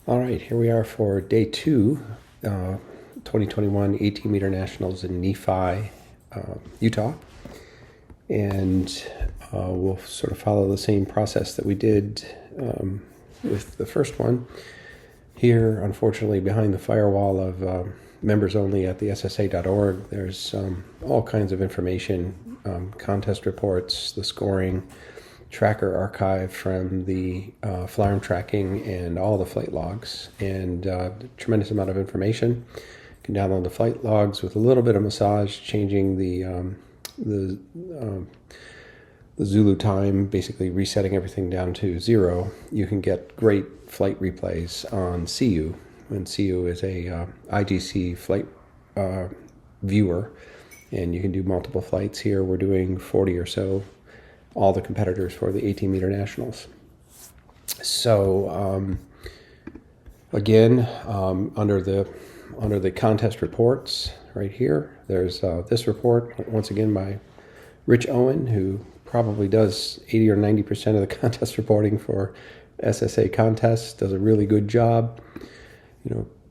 All right, here we are for day two, 2021 18-meter nationals in Nephi, Utah. And we'll sort of follow the same process that we did with the first one. Here, unfortunately, behind the firewall of members only at the SSA.org, there's all kinds of information, contest reports, the scoring, tracker archive from the fly-arm tracking and all the flight logs, and a tremendous amount of information. You can download the flight logs with a little bit of massage, changing the Zulu time, basically resetting everything down to 0. You can get great flight replays on SeeYou, and SeeYou is a IGC flight viewer, and you can do multiple flights here. We're doing 40 or so, all the competitors for the 18-meter nationals. So again, under the contest reports right here, there's this report, once again by Rich Owen, who probably does 80 or 90% of the contest reporting for SSA contests, does a really good job.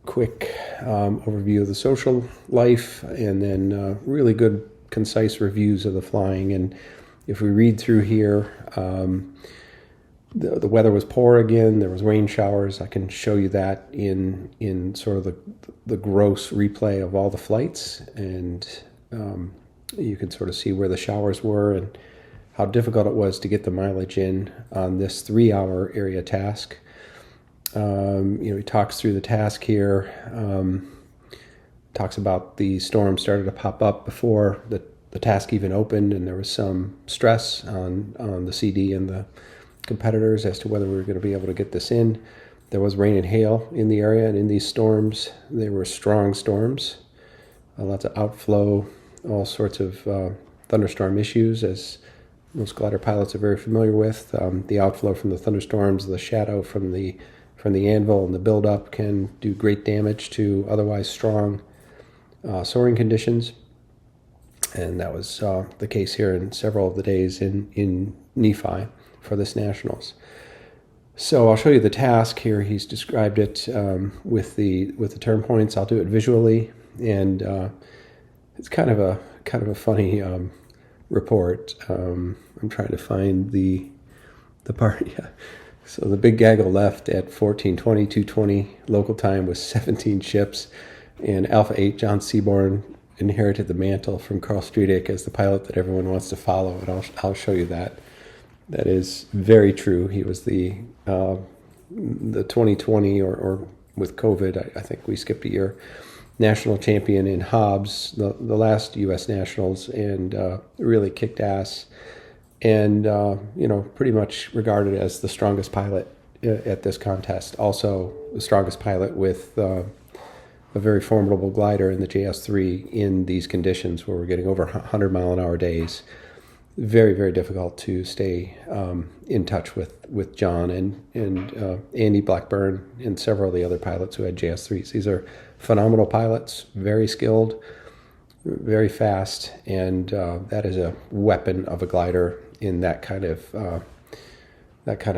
Quick overview of the social life, and then really good, concise reviews of the flying. And if we read through here, the weather was poor again. There was rain showers. I can show you that in sort of the gross replay of all the flights, and you can sort of see where the showers were and how difficult it was to get the mileage in on this 3-hour area task. He talks through the task here, talks about the storm started to pop up before the task even opened, and there was some stress on the CD and the competitors as to whether we were going to be able to get this in. There was rain and hail in the area, and in these storms, they were strong storms, lots of outflow, all sorts of thunderstorm issues, as most glider pilots are very familiar with. The outflow from the thunderstorms, the shadow from the anvil, and the buildup can do great damage to otherwise strong soaring conditions. And that was the case here in several of the days in Nephi for this nationals. So I'll show you the task here. He's described it with the turn points. I'll do it visually, and it's kind of a funny report. I'm trying to find the part. Yeah. So the big gaggle left at 14:20, 2:20 local time with 17 ships, and Alpha 8 John Seaborn inherited the mantle from Carl Streedick as the pilot that everyone wants to follow, and I'll show you that. That is very true. He was the 2020, or with COVID, I think we skipped a year, national champion in Hobbs, the last U.S. nationals, and really kicked ass, and pretty much regarded as the strongest pilot at this contest. Also the strongest pilot with a very formidable glider in the JS3 in these conditions where we're getting over 100-mile-an-hour days. Very, very difficult to stay in touch with John and Andy Blackburn and several of the other pilots who had JS3s. These are phenomenal pilots, very skilled, very fast, and that is a weapon of a glider in that kind of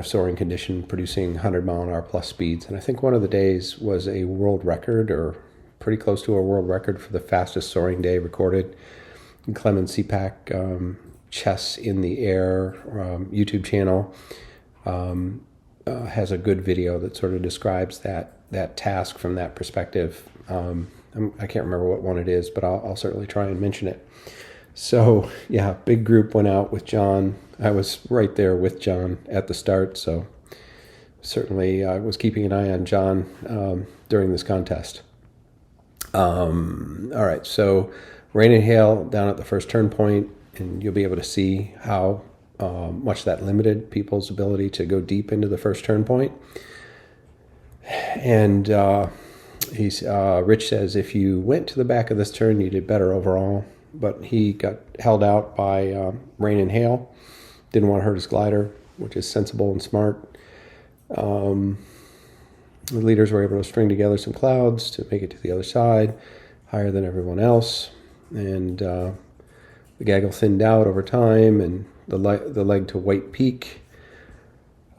soaring condition, producing 100-mile-an-hour plus speeds. And I think one of the days was a world record, or pretty close to a world record, for the fastest soaring day recorded. And Clemens CPAC Chess in the Air YouTube channel has a good video that sort of describes that task from that perspective. I can't remember what one it is, but I'll certainly try and mention it. So yeah, big group went out with John. I was right there with John at the start, so certainly I was keeping an eye on John during this contest. All right, so rain and hail down at the first turn point, and you'll be able to see how much that limited people's ability to go deep into the first turn point. And Rich says if you went to the back of this turn, you did better overall, but he got held out by rain and hail. Didn't want to hurt his glider, which is sensible and smart. The leaders were able to string together some clouds to make it to the other side, higher than everyone else. And the gaggle thinned out over time, and the leg to White Peak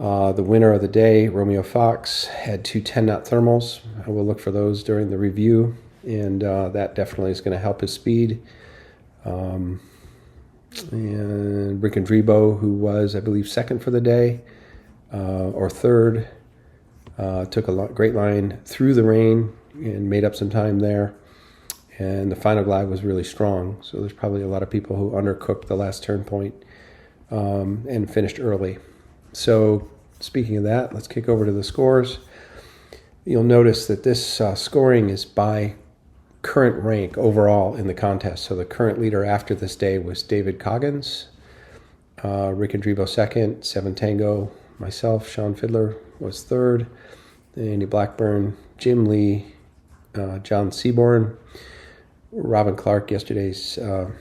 The winner of the day, Romeo Fox, had two 10-knot thermals. I will look for those during the review, and that definitely is going to help his speed. And Rick and Drebo, who was, I believe, second for the day, or third, took a great line through the rain and made up some time there. And the final glide was really strong, so there's probably a lot of people who undercooked the last turn point and finished early. So speaking of that, let's kick over to the scores. You'll notice that this scoring is by current rank overall in the contest. So the current leader after this day was David Coggins, Rick and Drebo second, 7 Tango, myself, Sean Fidler was third, Andy Blackburn, Jim Lee, John Seaborn, Robin Clark, yesterday's, well,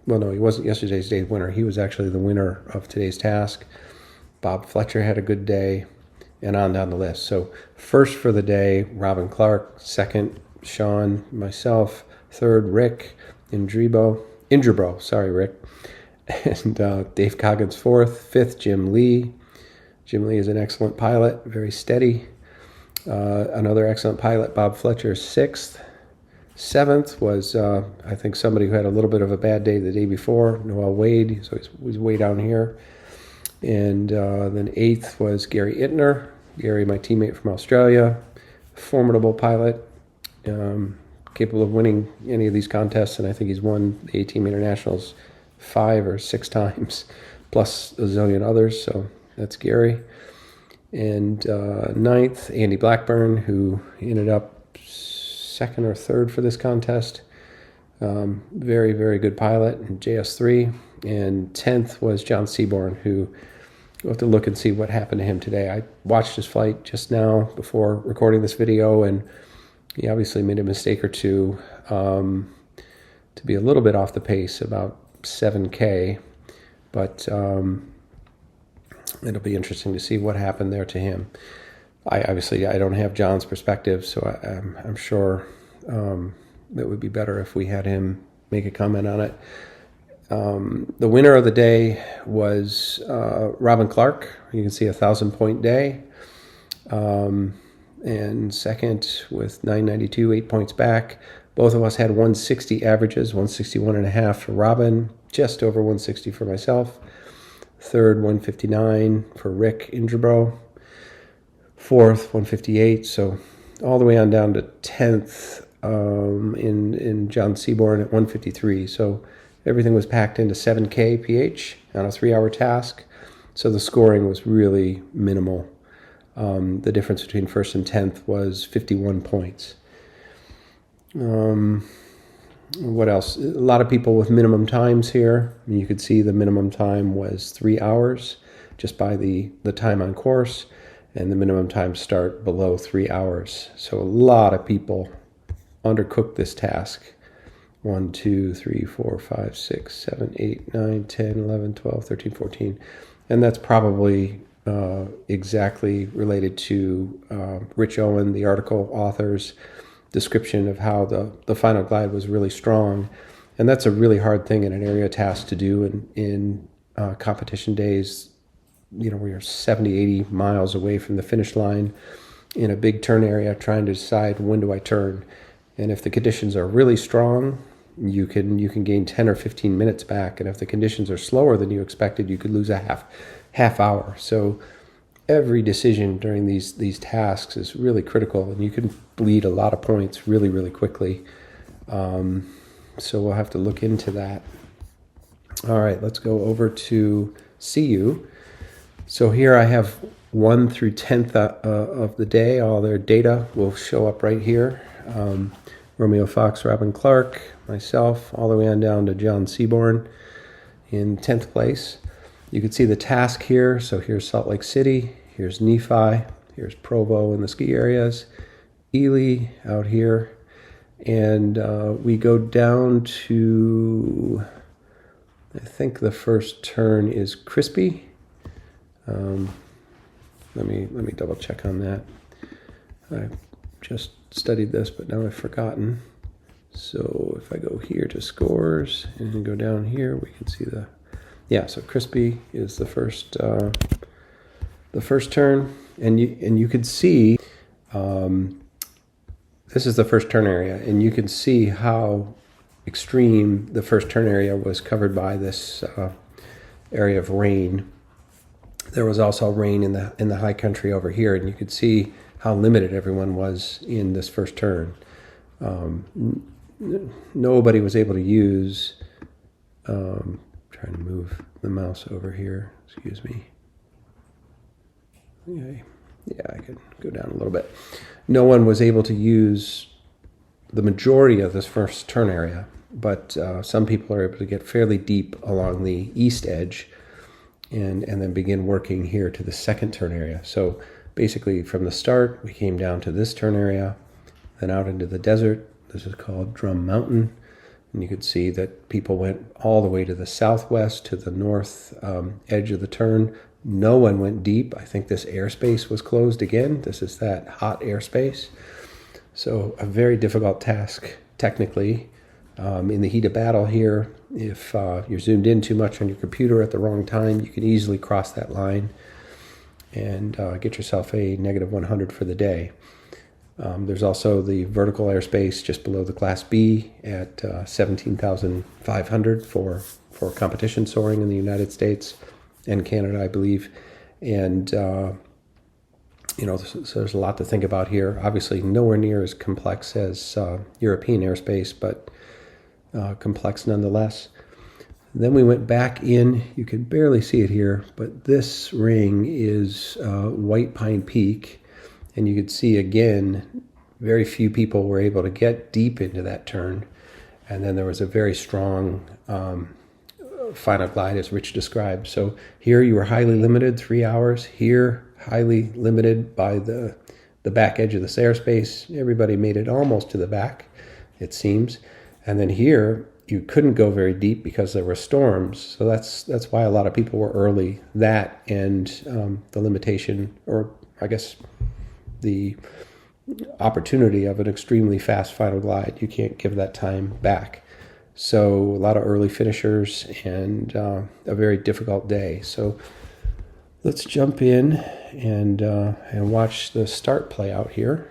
no, he wasn't yesterday's day's winner. He was actually the winner of today's task. Bob Fletcher had a good day, and on down the list. So first for the day, Robin Clark, second, Sean, myself, third, Rick, Ingerbro, sorry, Rick, and Dave Coggins fourth, fifth, Jim Lee. Jim Lee is an excellent pilot, very steady. Another excellent pilot, Bob Fletcher, sixth. Seventh was, I think, somebody who had a little bit of a bad day the day before, Noel Wade, so he's way down here. And then eighth was Gary Ittner. Gary, my teammate from Australia, formidable pilot, capable of winning any of these contests, and I think he's won the A-Team Internationals 5 or 6 times, plus a zillion others, so that's Gary. And ninth, Andy Blackburn, who ended up second or third for this contest. Very, very good pilot in JS3. And 10th was John Seaborn, who we'll have to look and see what happened to him today. I watched his flight just now before recording this video, and he obviously made a mistake or two to be a little bit off the pace, about 7K. But it'll be interesting to see what happened there to him. I don't have John's perspective, so I'm sure it would be better if we had him make a comment on it. The winner of the day was Robin Clark. You can see 1,000-point day. And second with 992, 8 points back. Both of us had 160 averages, 161.5 for Robin, just over 160 for myself. Third, 159 for Rick Ingerbro. Fourth, 158. So all the way on down to 10th in John Seaborn at 153. So everything was packed into 7K PH on a 3-hour task. So the scoring was really minimal. The difference between first and 10th was 51 points. What else? A lot of people with minimum times here. You could see the minimum time was 3 hours just by the time on course, and the minimum time start below 3 hours. So a lot of people undercooked this task. 1, 2, 3, 4, 5, 6, 7, 8, 9, 10, 11, 12, 13, 14. And that's probably exactly related to Rich Owen, the article author's description of how the final glide was really strong. And that's a really hard thing in an area task to do in competition days, where you're 70, 80 miles away from the finish line in a big turn area trying to decide when do I turn. And if the conditions are really strong, you can gain 10 or 15 minutes back. And if the conditions are slower than you expected, you could lose a half hour. So every decision during these tasks is really critical, and you can bleed a lot of points really, really quickly. So we'll have to look into that. All right, let's go over to SeeYou. So here I have 1 through 10th of the day. All their data will show up right here. Romeo Fox, Robin Clark, myself, all the way on down to John Seaborn in 10th place. You can see the task here. So here's Salt Lake City, here's Nephi, here's Provo in the ski areas, Ely out here, and we go down to, I think the first turn is Crispy. Let me double check on that. I just studied this, but now I've forgotten. So if I go here to scores and go down here, we can see so Crispy is the first the first turn, and you could see, this is the first turn area, and you can see how extreme the first turn area was covered by this area of rain. There was also rain in the high country over here, and you could see how limited everyone was in this first turn. Nobody was able to use, trying to move the mouse over here, excuse me. Okay. Yeah, I could go down a little bit. No one was able to use the majority of this first turn area, but some people are able to get fairly deep along the east edge and then begin working here to the second turn area. So basically from the start, we came down to this turn area, then out into the desert. This is called Drum Mountain. And you could see that people went all the way to the southwest, to the north edge of the turn. No one went deep. I think this airspace was closed again. This is that hot airspace. So a very difficult task technically. In the heat of battle here, if you're zoomed in too much on your computer at the wrong time, you can easily cross that line and get yourself a -100 for the day. There's also the vertical airspace just below the Class B at 17,500 for competition soaring in the United States and Canada, I believe. And, so there's a lot to think about here. Obviously, nowhere near as complex as European airspace, but complex nonetheless. Then we went back in. You can barely see it here, but this ring is White Pine Peak. And you could see, again, very few people were able to get deep into that turn. And then there was a very strong final glide, as Rich described. So here you were highly limited, 3 hours. Here, highly limited by the back edge of this airspace. Everybody made it almost to the back, it seems. And then here, you couldn't go very deep because there were storms. So that's why a lot of people were early. That and the limitation, or I guess the opportunity of an extremely fast final glide. You can't give that time back. So a lot of early finishers and a very difficult day. So let's jump in and watch the start play out here.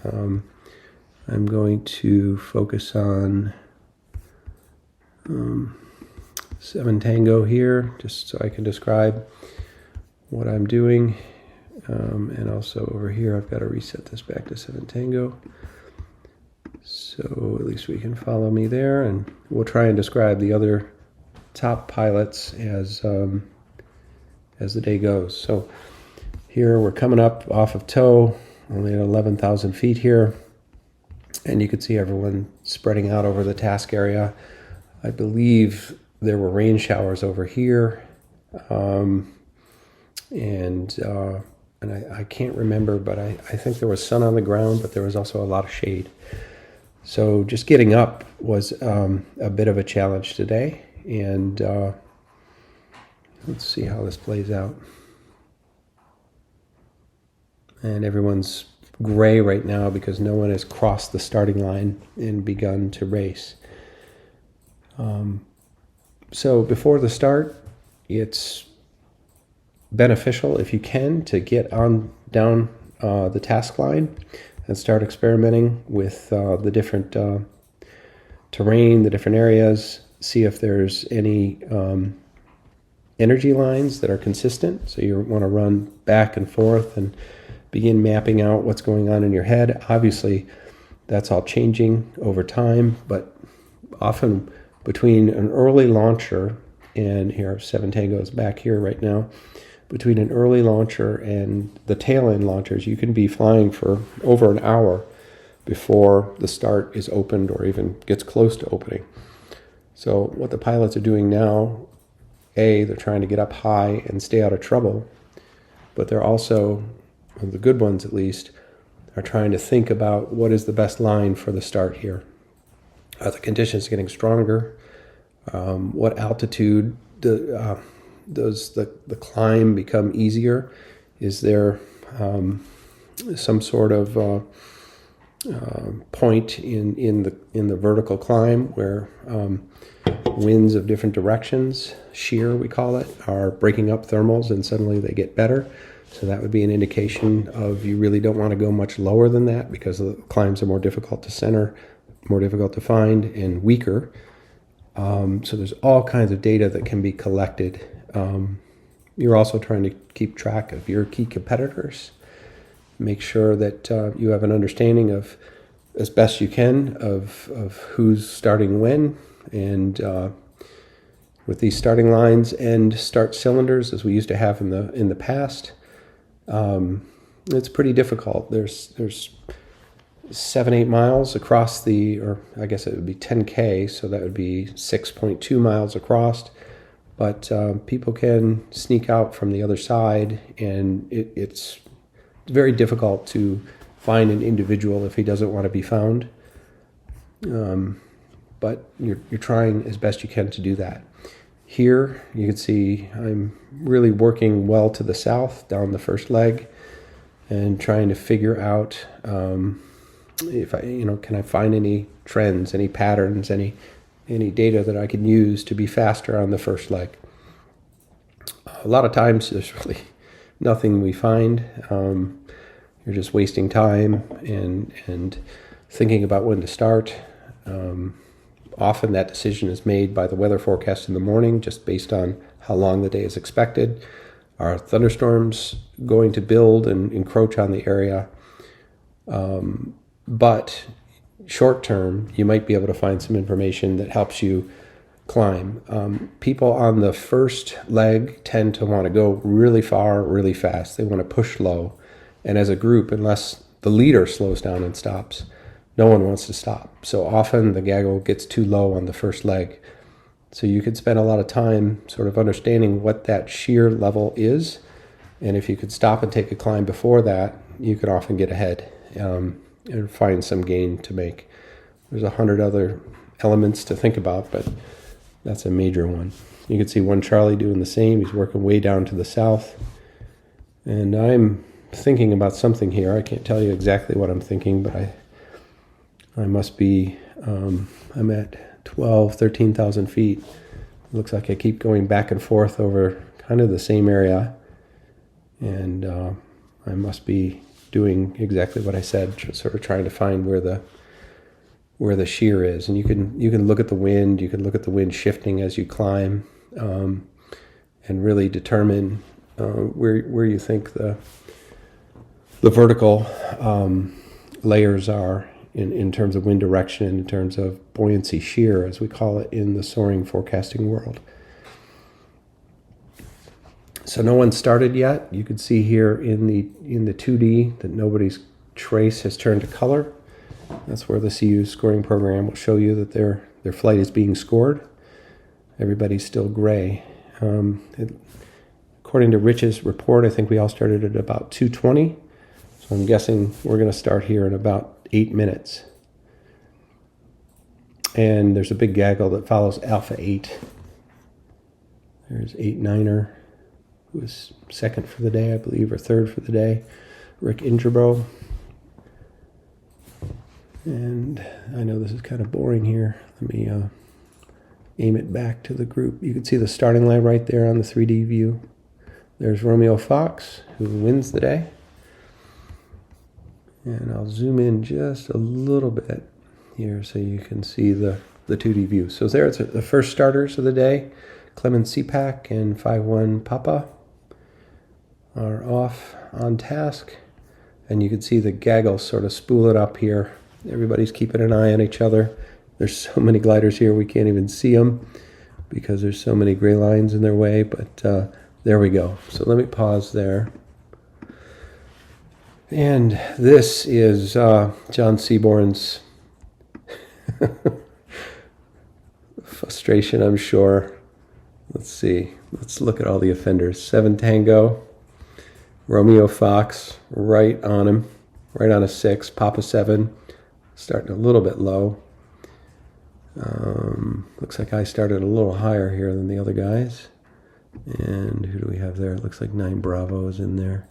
I'm going to focus on 7 Tango here, just so I can describe what I'm doing. And also over here, I've got to reset this back to 7 Tango. So at least we can follow me there, and we'll try and describe the other top pilots as the day goes. So here we're coming up off of tow, only at 11,000 feet here, and you can see everyone spreading out over the task area. I believe there were rain showers over here, and I can't remember, but I think there was sun on the ground, but there was also a lot of shade. So just getting up was a bit of a challenge today, and let's see how this plays out. And everyone's gray right now because no one has crossed the starting line and begun to race. So before the start, it's beneficial if you can to get on down the task line and start experimenting with the different terrain, the different areas, see if there's any energy lines that are consistent. So you want to run back and forth and begin mapping out what's going on in your head. Obviously, that's all changing over time, but often between an early launcher, and here 7 Tango's back here right now, between an early launcher and the tail end launchers, you can be flying for over an hour before the start is opened or even gets close to opening. So what the pilots are doing now, they're trying to get up high and stay out of trouble, but they're also, the good ones at least, are trying to think about what is the best line for the start here. Are the conditions getting stronger? What altitude does the climb become easier? Is there some sort of point in the vertical climb where winds of different directions, shear we call it, are breaking up thermals and suddenly they get better? So that would be an indication of you really don't want to go much lower than that because the climbs are more difficult to center, more difficult to find, and weaker. So there's all kinds of data that can be collected. You're also trying to keep track of your key competitors. Make sure that you have an understanding of, as best you can, of who's starting when, and with these starting lines and start cylinders, as we used to have in the past, it's pretty difficult. There's 7-8 miles across or I guess it would be 10K, so that would be 6.2 miles across. But people can sneak out from the other side, and it's very difficult to find an individual if he doesn't want to be found. But you're trying as best you can to do that. Here you can see I'm really working well to the south down the first leg and trying to figure out if can I find any trends, any patterns, any data that I can use to be faster on the first leg. A lot of times there's really nothing we find. You're just wasting time and thinking about when to start. Often that decision is made by the weather forecast in the morning, just based on how long the day is expected. Are thunderstorms going to build and encroach on the area? But short term, you might be able to find some information that helps you climb. People on the first leg tend to want to go really far, really fast. They want to push low. And as a group, unless the leader slows down and stops, no one wants to stop. So often the gaggle gets too low on the first leg. So you could spend a lot of time sort of understanding what that shear level is. And if you could stop and take a climb before that, you could often get ahead and find some gain to make. There's 100 other elements to think about, but that's a major one. You can see one Charlie doing the same. He's working way down to the south. And I'm thinking about something here. I can't tell you exactly what I'm thinking, but I must be, I'm at 13,000 feet. It looks like I keep going back and forth over kind of the same area. And I must be doing exactly what I said, sort of trying to find where the shear is. And you can look at the wind, you can look at the wind shifting as you climb, and really determine where you think the vertical layers are in terms of wind direction, in terms of buoyancy shear, as we call it in the soaring forecasting world. So no one started yet. You can see here in the 2D that nobody's trace has turned to color. That's where the SeeYou scoring program will show you that their flight is being scored. Everybody's still gray. According to Rich's report, I think we all started at about 2:20. So I'm guessing we're going to start here in about 8 minutes. And there's a big gaggle that follows Alpha 8. There's 8-9er, who was second for the day, I believe, or third for the day. Rick Ingerbro. And I know this is kind of boring here. Let me aim it back to the group. You can see the starting line right there on the 3D view. There's Romeo Fox, who wins the day. And I'll zoom in just a little bit here so you can see the 2D view. So there, it's the first starters of the day. Clemens CPAC and 5-1 Papa are off on task. And you can see the gaggle sort of spool it up here. Everybody's keeping an eye on each other. There's so many gliders here we can't even see them because there's so many gray lines in their way. But there we go. So let me pause there. And this is John Seaborn's frustration, I'm sure. Let's see. Let's look at all the offenders. 7 Tango, Romeo Fox, right on him, right on a 6. Papa 7, starting a little bit low. Looks like I started a little higher here than the other guys. And who do we have there? It looks like 9 Bravo is in there.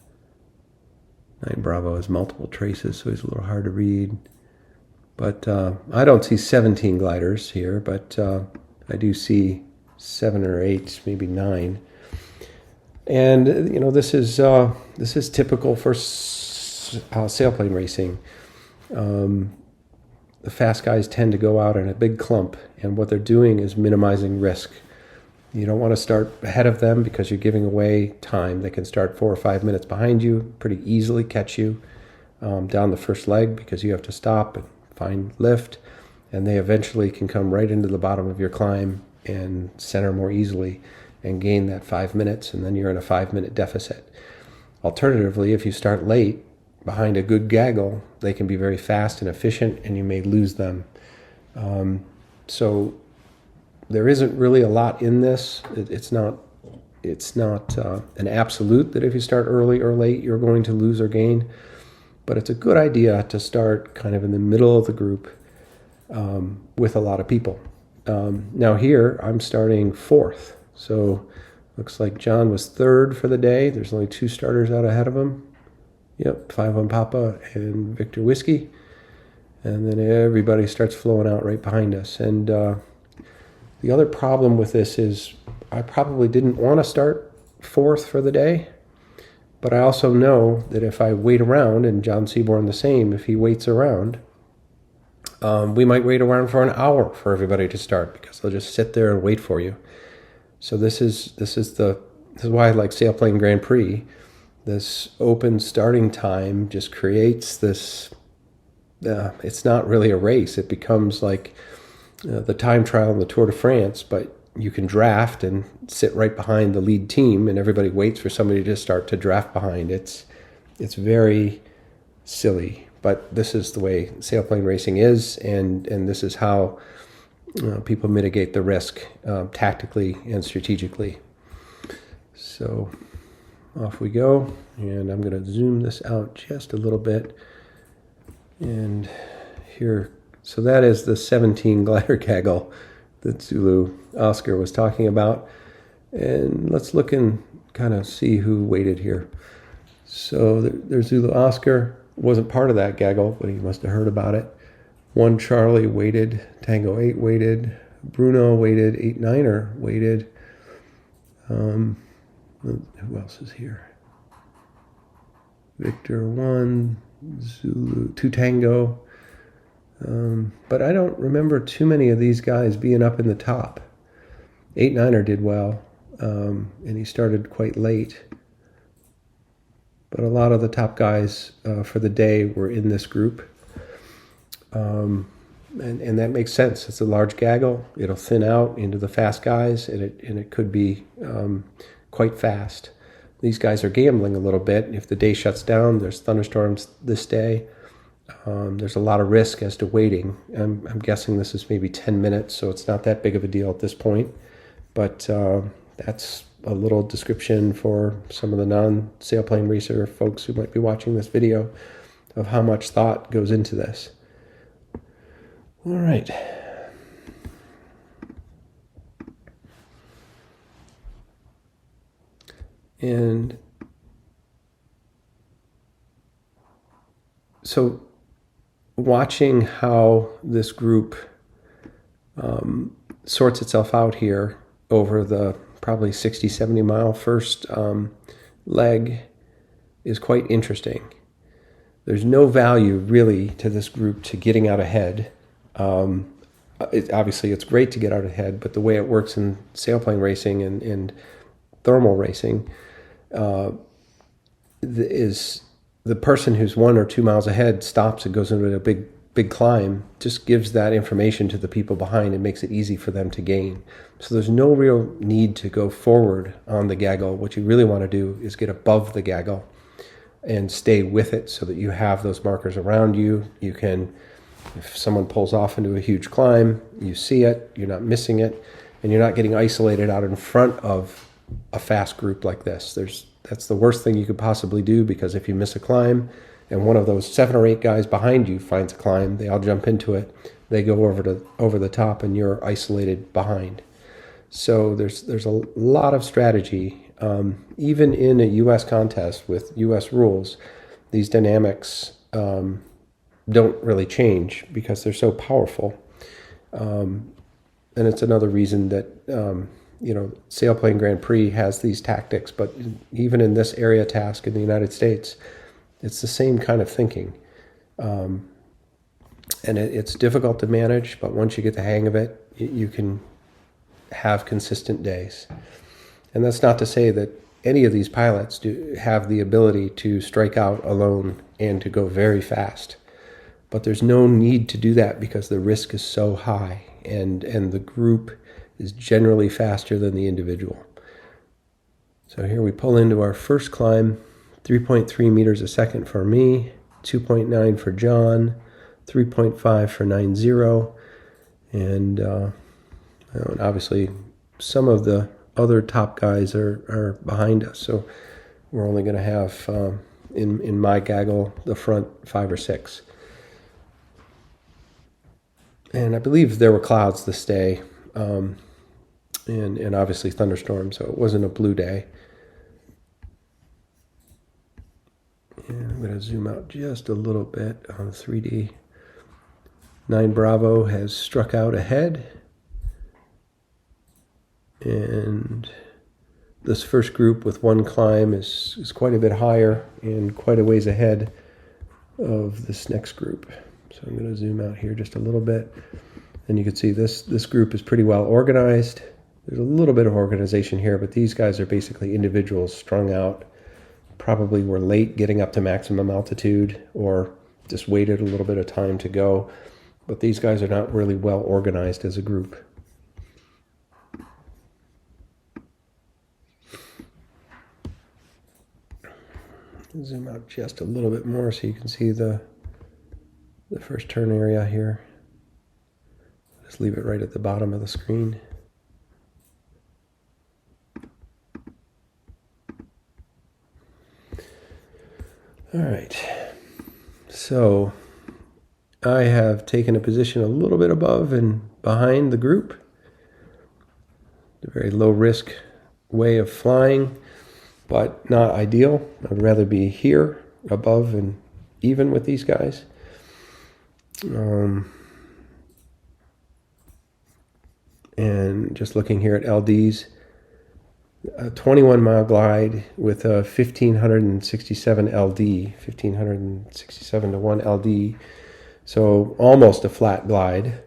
9 Bravo has multiple traces, so he's a little hard to read. But I don't see 17 gliders here, but I do see 7 or 8, maybe 9. And this is typical for sailplane racing. The fast guys tend to go out in a big clump, and what they're doing is minimizing risk. You don't want to start ahead of them because you're giving away time. They can start 4 or 5 minutes behind you, pretty easily catch you down the first leg because you have to stop and find lift, and they eventually can come right into the bottom of your climb and center more easily and gain that 5 minutes, and then you're in a 5-minute deficit. Alternatively, if you start late behind a good gaggle, they can be very fast and efficient, and you may lose them. So there isn't really a lot in this. It's not an absolute that if you start early or late, you're going to lose or gain. But it's a good idea to start kind of in the middle of the group with a lot of people. Now here, I'm starting 4th. So looks like John was 3rd for the day. There's only 2 starters out ahead of him. Yep, 5 on Papa and Victor Whiskey. And then everybody starts flowing out right behind us. And the other problem with this is I probably didn't want to start 4th for the day. But I also know that if I wait around, and John Seaborn the same, if he waits around, we might wait around for an hour for everybody to start because they'll just sit there and wait for you. So this is why I like Sailplane Grand Prix. This open starting time just creates this. It's not really a race. It becomes like the time trial in the Tour de France, but you can draft and sit right behind the lead team, and everybody waits for somebody to start to draft behind. It's very silly, but this is the way sailplane racing is, and this is how people mitigate the risk tactically and strategically. So off we go, and I'm going to zoom this out just a little bit. And here, so that is the 17 glider gaggle that Zulu Oscar was talking about. And let's look and kind of see who waited here. So there's Zulu Oscar. Wasn't part of that gaggle, but he must have heard about it. 1 Charlie waited. Tango 8 waited. Bruno waited. 8-9er waited. Who else is here? Victor 1. Zulu 2 Tango. But I don't remember too many of these guys being up in the top. 8-9er did well, and he started quite late. But a lot of the top guys for the day were in this group. And that makes sense. It's a large gaggle. It'll thin out into the fast guys, and it could be quite fast. These guys are gambling a little bit. If the day shuts down, there's thunderstorms this day. There's a lot of risk as to waiting. I'm guessing this is maybe 10 minutes, so it's not that big of a deal at this point. But that's a little description for some of the non-sailplane racer folks who might be watching this video of how much thought goes into this. All right. And so watching how this group sorts itself out here over the probably 60, 70 mile first leg is quite interesting. There's no value really to this group to getting out ahead. Obviously it's great to get out ahead, but the way it works in sailplane racing and thermal racing is the person who's 1 or 2 miles ahead stops and goes into a big climb, just gives that information to the people behind and makes it easy for them to gain. So there's no real need to go forward on the gaggle. What you really want to do is get above the gaggle and stay with it so that you have those markers around you. You can, if someone pulls off into a huge climb, you see it, you're not missing it, and you're not getting isolated out in front of a fast group like this. That's the worst thing you could possibly do, because if you miss a climb and one of those 7 or 8 guys behind you finds a climb, they all jump into it, they go over the top, and you're isolated behind. So there's a lot of strategy. Even in a U.S. contest with U.S. rules, these dynamics don't really change because they're so powerful. And it's another reason that Sailplane Grand Prix has these tactics, but even in this area task in the United States, it's the same kind of thinking. And it's difficult to manage, but once you get the hang of it, you can have consistent days. And that's not to say that any of these pilots do have the ability to strike out alone and to go very fast. But there's no need to do that because the risk is so high, and the group is generally faster than the individual. So here we pull into our first climb, 3.3 meters a second for me, 2.9 for John, 3.5 for 90, and obviously some of the other top guys are behind us, so we're only going to have, in my gaggle, the front 5 or 6. And I believe there were clouds this day, and obviously thunderstorms, so it wasn't a blue day. And I'm going to zoom out just a little bit on 3D. 9 Bravo has struck out ahead. And this first group with one climb is quite a bit higher and quite a ways ahead of this next group. So I'm going to zoom out here just a little bit. And you can see this group is pretty well organized. There's a little bit of organization here, but these guys are basically individuals strung out. Probably were late getting up to maximum altitude or just waited a little bit of time to go. But these guys are not really well organized as a group. Zoom out just a little bit more so you can see the first turn area here. Just leave it right at the bottom of the screen. All right, so I have taken a position a little bit above and behind the group. A very low risk way of flying, but not ideal. I'd rather be here above and even with these guys. And just looking here at LDs, a 21-mile glide with a 1,567 LD, 1,567 to 1 LD, so almost a flat glide.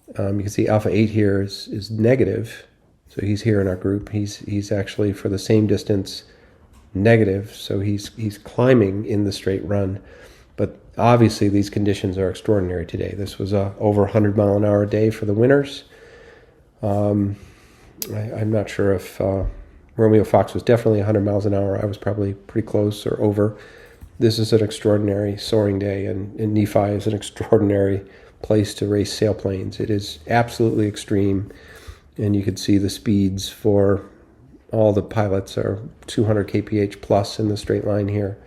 You can see Alpha 8 here is negative, so he's here in our group. He's actually for the same distance negative, so he's climbing in the straight run. But obviously these conditions are extraordinary today. This was a over 100 mile an hour day for the winners. I'm not sure if Romeo Fox was definitely 100 miles an hour. I was probably pretty close or over. This is an extraordinary soaring day, and Nephi is an extraordinary place to race sailplanes. It is absolutely extreme, and you can see the speeds for all the pilots are 200 kph plus in the straight line here.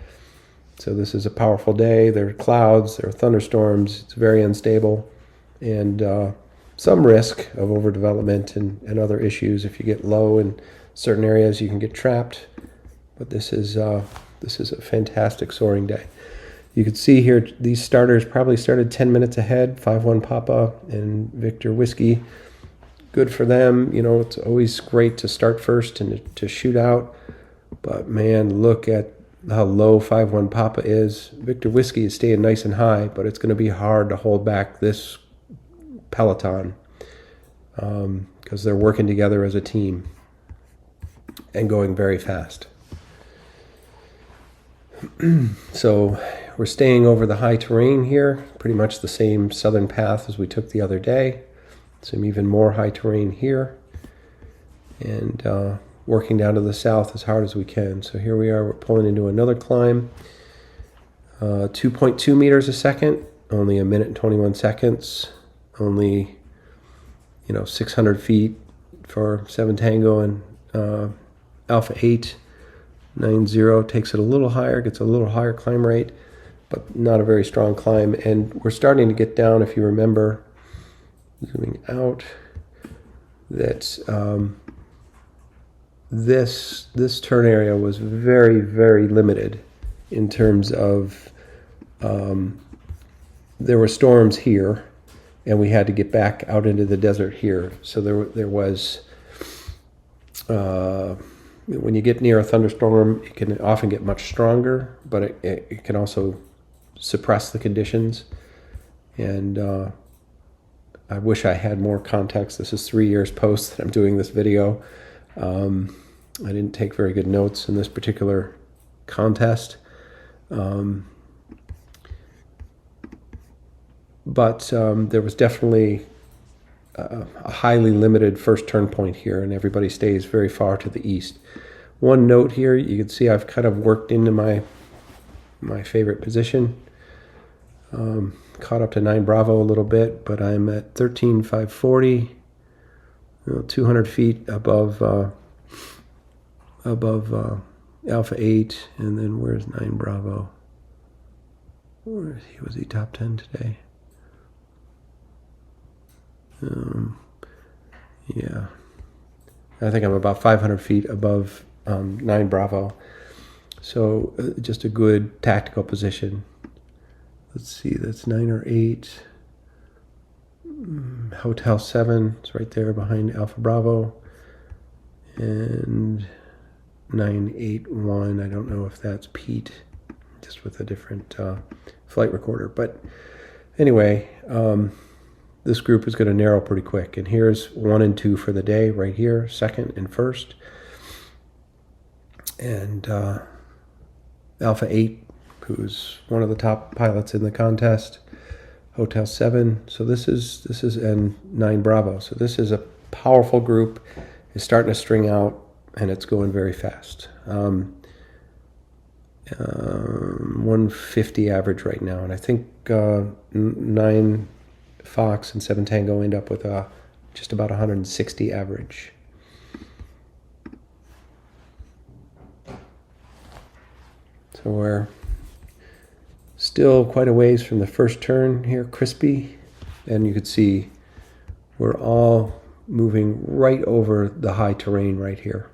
So this is a powerful day. There are clouds, there are thunderstorms. It's very unstable, and some risk of overdevelopment and other issues. If you get low in certain areas, you can get trapped. But this is a fantastic soaring day. You can see here these starters probably started 10 minutes ahead, 5-1 Papa and Victor Whiskey. Good for them. You know, it's always great to start first and to shoot out. But man, look at how low 5-1 Papa is. Victor Whiskey is staying nice and high, but it's going to be hard to hold back this peloton because they're working together as a team and going very fast. So we're staying over the high terrain here, pretty much the same southern path as we took the other day. Some even more high terrain here, and working down to the south as hard as we can. So here we are, we're pulling into another climb. 2.2 meters a second, only a minute and 21 seconds, only 600 feet for 7 Tango and Alpha 8. 90 takes it a little higher, gets a little higher climb rate, but not a very strong climb. And we're starting to get down, if you remember, zooming out, that this turn area was very, very limited in terms of there were storms here, and we had to get back out into the desert here. So there was When you get near a thunderstorm, it can often get much stronger, but it can also suppress the conditions. And I wish I had more context. This is 3 years post that I'm doing this video. I didn't take very good notes in this particular contest. But there was definitely a highly limited first turn point here, and everybody stays very far to the east. One note here, you can see I've kind of worked into my favorite position. Caught up to 9 Bravo a little bit, but I'm at 13,540, 200 feet above Alpha 8, and then where's 9 Bravo? Where is he? Was he top 10 today? Yeah, I think I'm about 500 feet above 9 Bravo, so just a good tactical position. Let's see, that's 9 or 8. Hotel 7 is right there behind Alpha Bravo, and 981. I don't know if that's Pete, just with a different flight recorder. But anyway, this group is going to narrow pretty quick. And here's 1 and 2 for the day right here, second and first. And Alpha 8, who's one of the top pilots in the contest, Hotel 7. So this is and 9 Bravo. So this is a powerful group. It's starting to string out, and it's going very fast. 150 average right now, and I think 9 Fox and 7 Tango end up with just about 160 average. So we're still quite a ways from the first turn here, crispy, and you could see we're all moving right over the high terrain right here.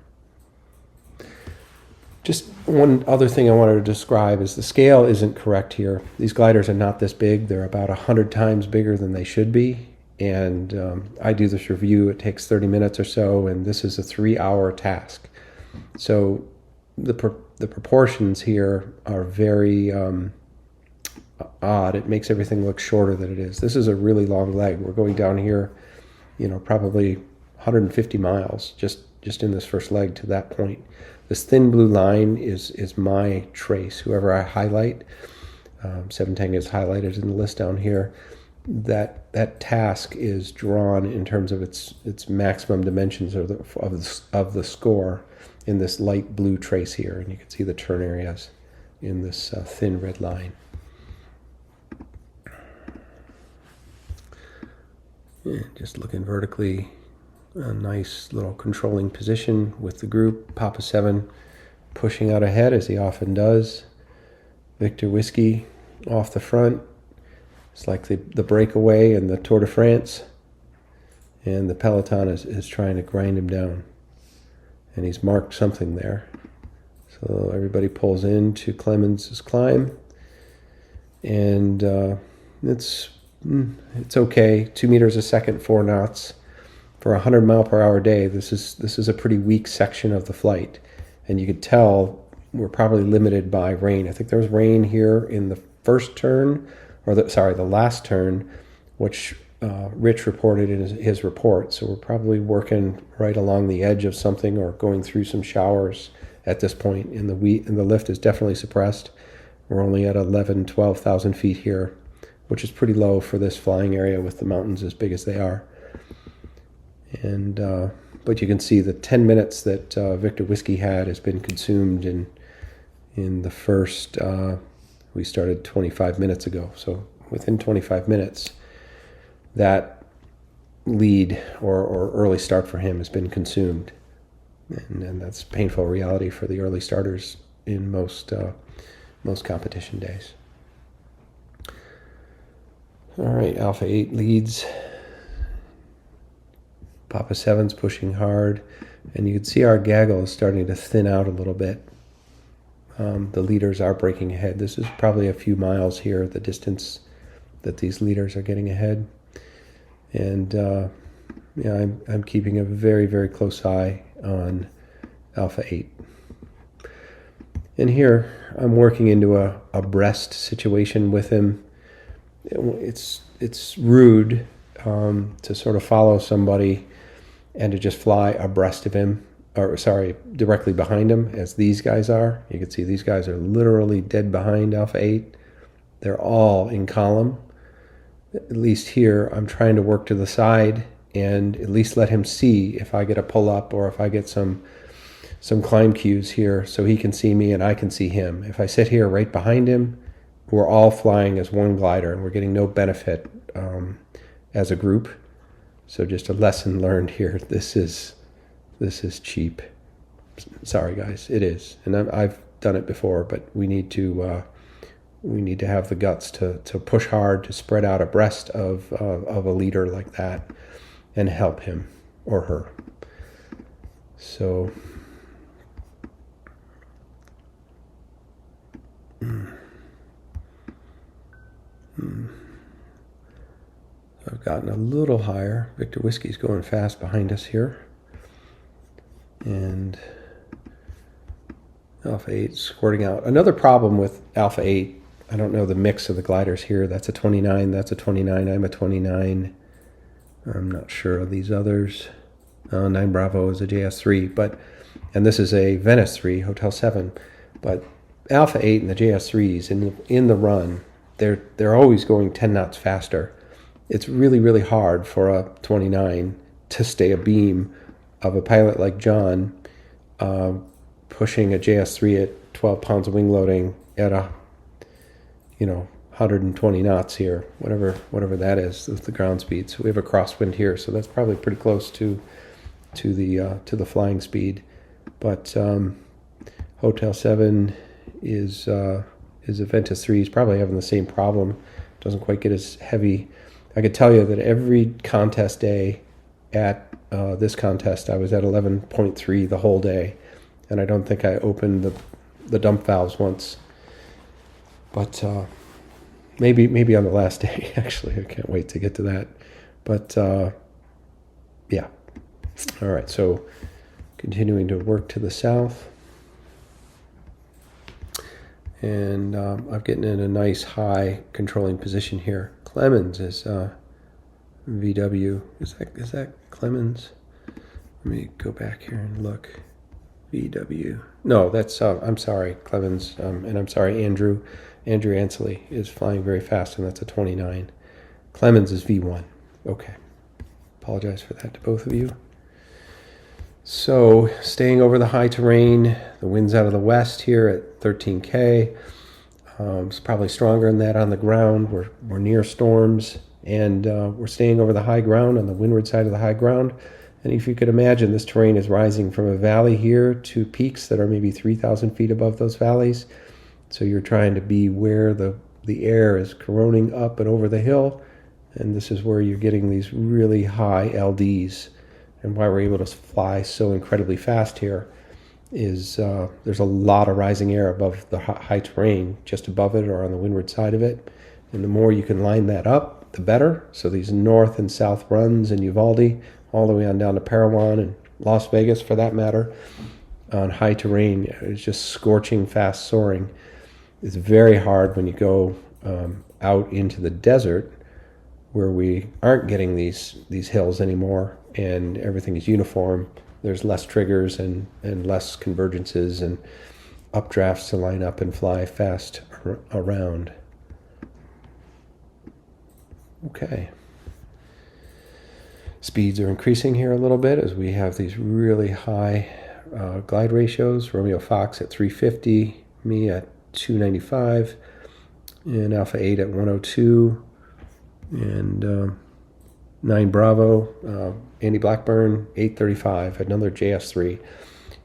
Just one other thing I wanted to describe is the scale isn't correct here. These gliders are not this big. They're about 100 times bigger than they should be. And I do this review. It takes 30 minutes or so, and this is a 3-hour task. So the proportions here are very odd. It makes everything look shorter than it is. This is a really long leg. We're going down here, probably 150 miles just in this first leg to that point. This thin blue line is my trace. Whoever I highlight, 7 Tango is highlighted in the list down here. That task is drawn in terms of its maximum dimensions of the score in this light blue trace here, and you can see the turn areas in this thin red line. Yeah, just looking vertically. A nice little controlling position with the group. Papa 7 pushing out ahead, as he often does. Victor Whiskey off the front. It's like the breakaway in the Tour de France. And the peloton is trying to grind him down. And he's marked something there. So everybody pulls into Clemens' climb. And it's okay. 2 meters a second, 4 knots. For a 100-mile-per-hour day, this is a pretty weak section of the flight, and you could tell we're probably limited by rain. I think there was rain here in the first turn, the last turn, which Rich reported in his report. So we're probably working right along the edge of something or going through some showers at this point. And the lift is definitely suppressed. We're only at 12,000 feet here, which is pretty low for this flying area with the mountains as big as they are. And but you can see the 10 minutes that Victor Whiskey had has been consumed in the first. We started 25 minutes ago, so within 25 minutes, that lead or early start for him has been consumed, and that's painful reality for the early starters in most competition days. All right, Alpha 8 leads. Papa 7's pushing hard, and you can see our gaggle is starting to thin out a little bit. The leaders are breaking ahead. This is probably a few miles here, the distance that these leaders are getting ahead. And I'm keeping a very, very close eye on Alpha 8. And here I'm working into a breast situation with him. It's rude to sort of follow somebody and to just fly abreast of him, or sorry, directly behind him, as these guys are. You can see these guys are literally dead behind Alpha 8. They're all in column. At least here, I'm trying to work to the side and at least let him see if I get a pull up or if I get some climb cues here so he can see me and I can see him. If I sit here right behind him, we're all flying as one glider and we're getting no benefit as a group. So just a lesson learned here. This is cheap. Sorry guys, it is. And I've done it before, but we need to have the guts to push hard, to spread out abreast of a leader like that and help him or her. So I've gotten a little higher. Victor Whiskey's going fast behind us here. And Alpha 8 squirting out. Another problem with Alpha 8, I don't know the mix of the gliders here. That's a 29, that's a 29, I'm a 29. I'm not sure of these others. 9 Bravo is a JS3, and this is a Venice 3, Hotel 7. But Alpha 8 and the JS3s in the run, they're always going 10 knots faster. It's really, really hard for a 29 to stay abeam of a pilot like John pushing a JS3 at 12 pounds of wing loading at 120 knots here, whatever that is with the ground speed. So we have a crosswind here, so that's probably pretty close to the flying speed. But Hotel 7 is a Ventus 3. He's probably having the same problem. Doesn't quite get as heavy. I could tell you that every contest day at this contest, I was at 11.3 the whole day, and I don't think I opened the dump valves once. But maybe on the last day, actually. I can't wait to get to that. But yeah. All right, so continuing to work to the south. And I'm getting in a nice high controlling position here. Clemens is VW. Is that Clemens? Let me go back here and look. VW. No, that's I'm sorry, Clemens. And I'm sorry, Andrew. Andrew Ansley is flying very fast, and that's a 29. Clemens is V1. Okay. Apologize for that to both of you. So, staying over the high terrain, the wind's out of the west here at 13K. It's probably stronger than that on the ground. We're near storms, and we're staying over the high ground on the windward side of the high ground. And if you could imagine, this terrain is rising from a valley here to peaks that are maybe 3,000 feet above those valleys. So you're trying to be where the air is corroning up and over the hill, and this is where you're getting these really high LDs. And why we're able to fly so incredibly fast here is there's a lot of rising air above the high terrain, just above it or on the windward side of it. And the more you can line that up, the better. So these north and south runs in Uvalde, all the way on down to Parowan and Las Vegas for that matter, on high terrain, it's just scorching fast soaring. It's very hard when you go out into the desert where we aren't getting these hills anymore and everything is uniform. There's less triggers and less convergences and updrafts to line up and fly fast around. Okay. Speeds are increasing here a little bit as we have these really high glide ratios. Romeo Fox at 350, me at 295, and Alpha 8 at 102, and 9 Bravo, Andy Blackburn, 835, another JS3.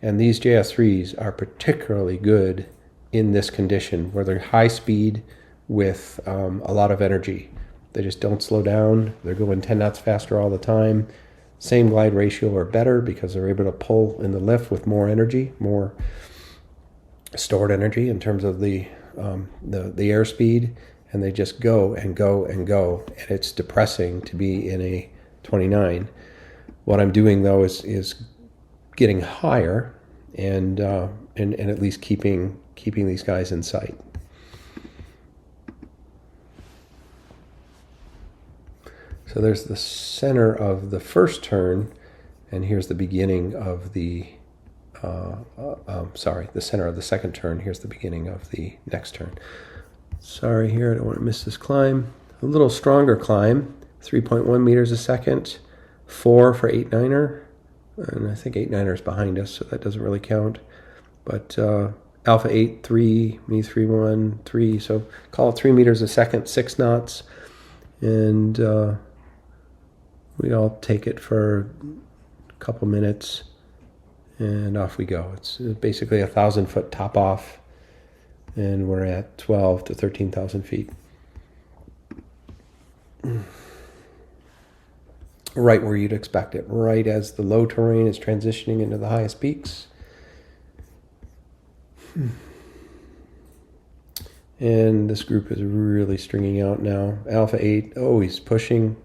And these JS3s are particularly good in this condition where they're high speed with a lot of energy. They just don't slow down. They're going 10 knots faster all the time. Same glide ratio or better because they're able to pull in the lift with more energy, more stored energy in terms of the airspeed, and they just go and go and go. And it's depressing to be in a 29. What I'm doing though is getting higher and at least keeping these guys in sight. So there's the center of the first turn, and here's the beginning of the the center of the second turn. Here's the beginning of the next turn. Sorry here, I don't want to miss this climb. A little stronger climb, 3.1 meters a second, 4 for 8-9er, and I think 8-9er is behind us, so that doesn't really count. But Alpha 8, 3, me 3, 1, 3, so call it 3 meters a second, 6 knots, and we all take it for a couple minutes, and off we go. It's basically 1,000-foot top off, and we're at 12 to 13,000 feet. Right where you'd expect it, right as the low terrain is transitioning into the highest peaks. And this group is really stringing out now. Alpha 8, he's pushing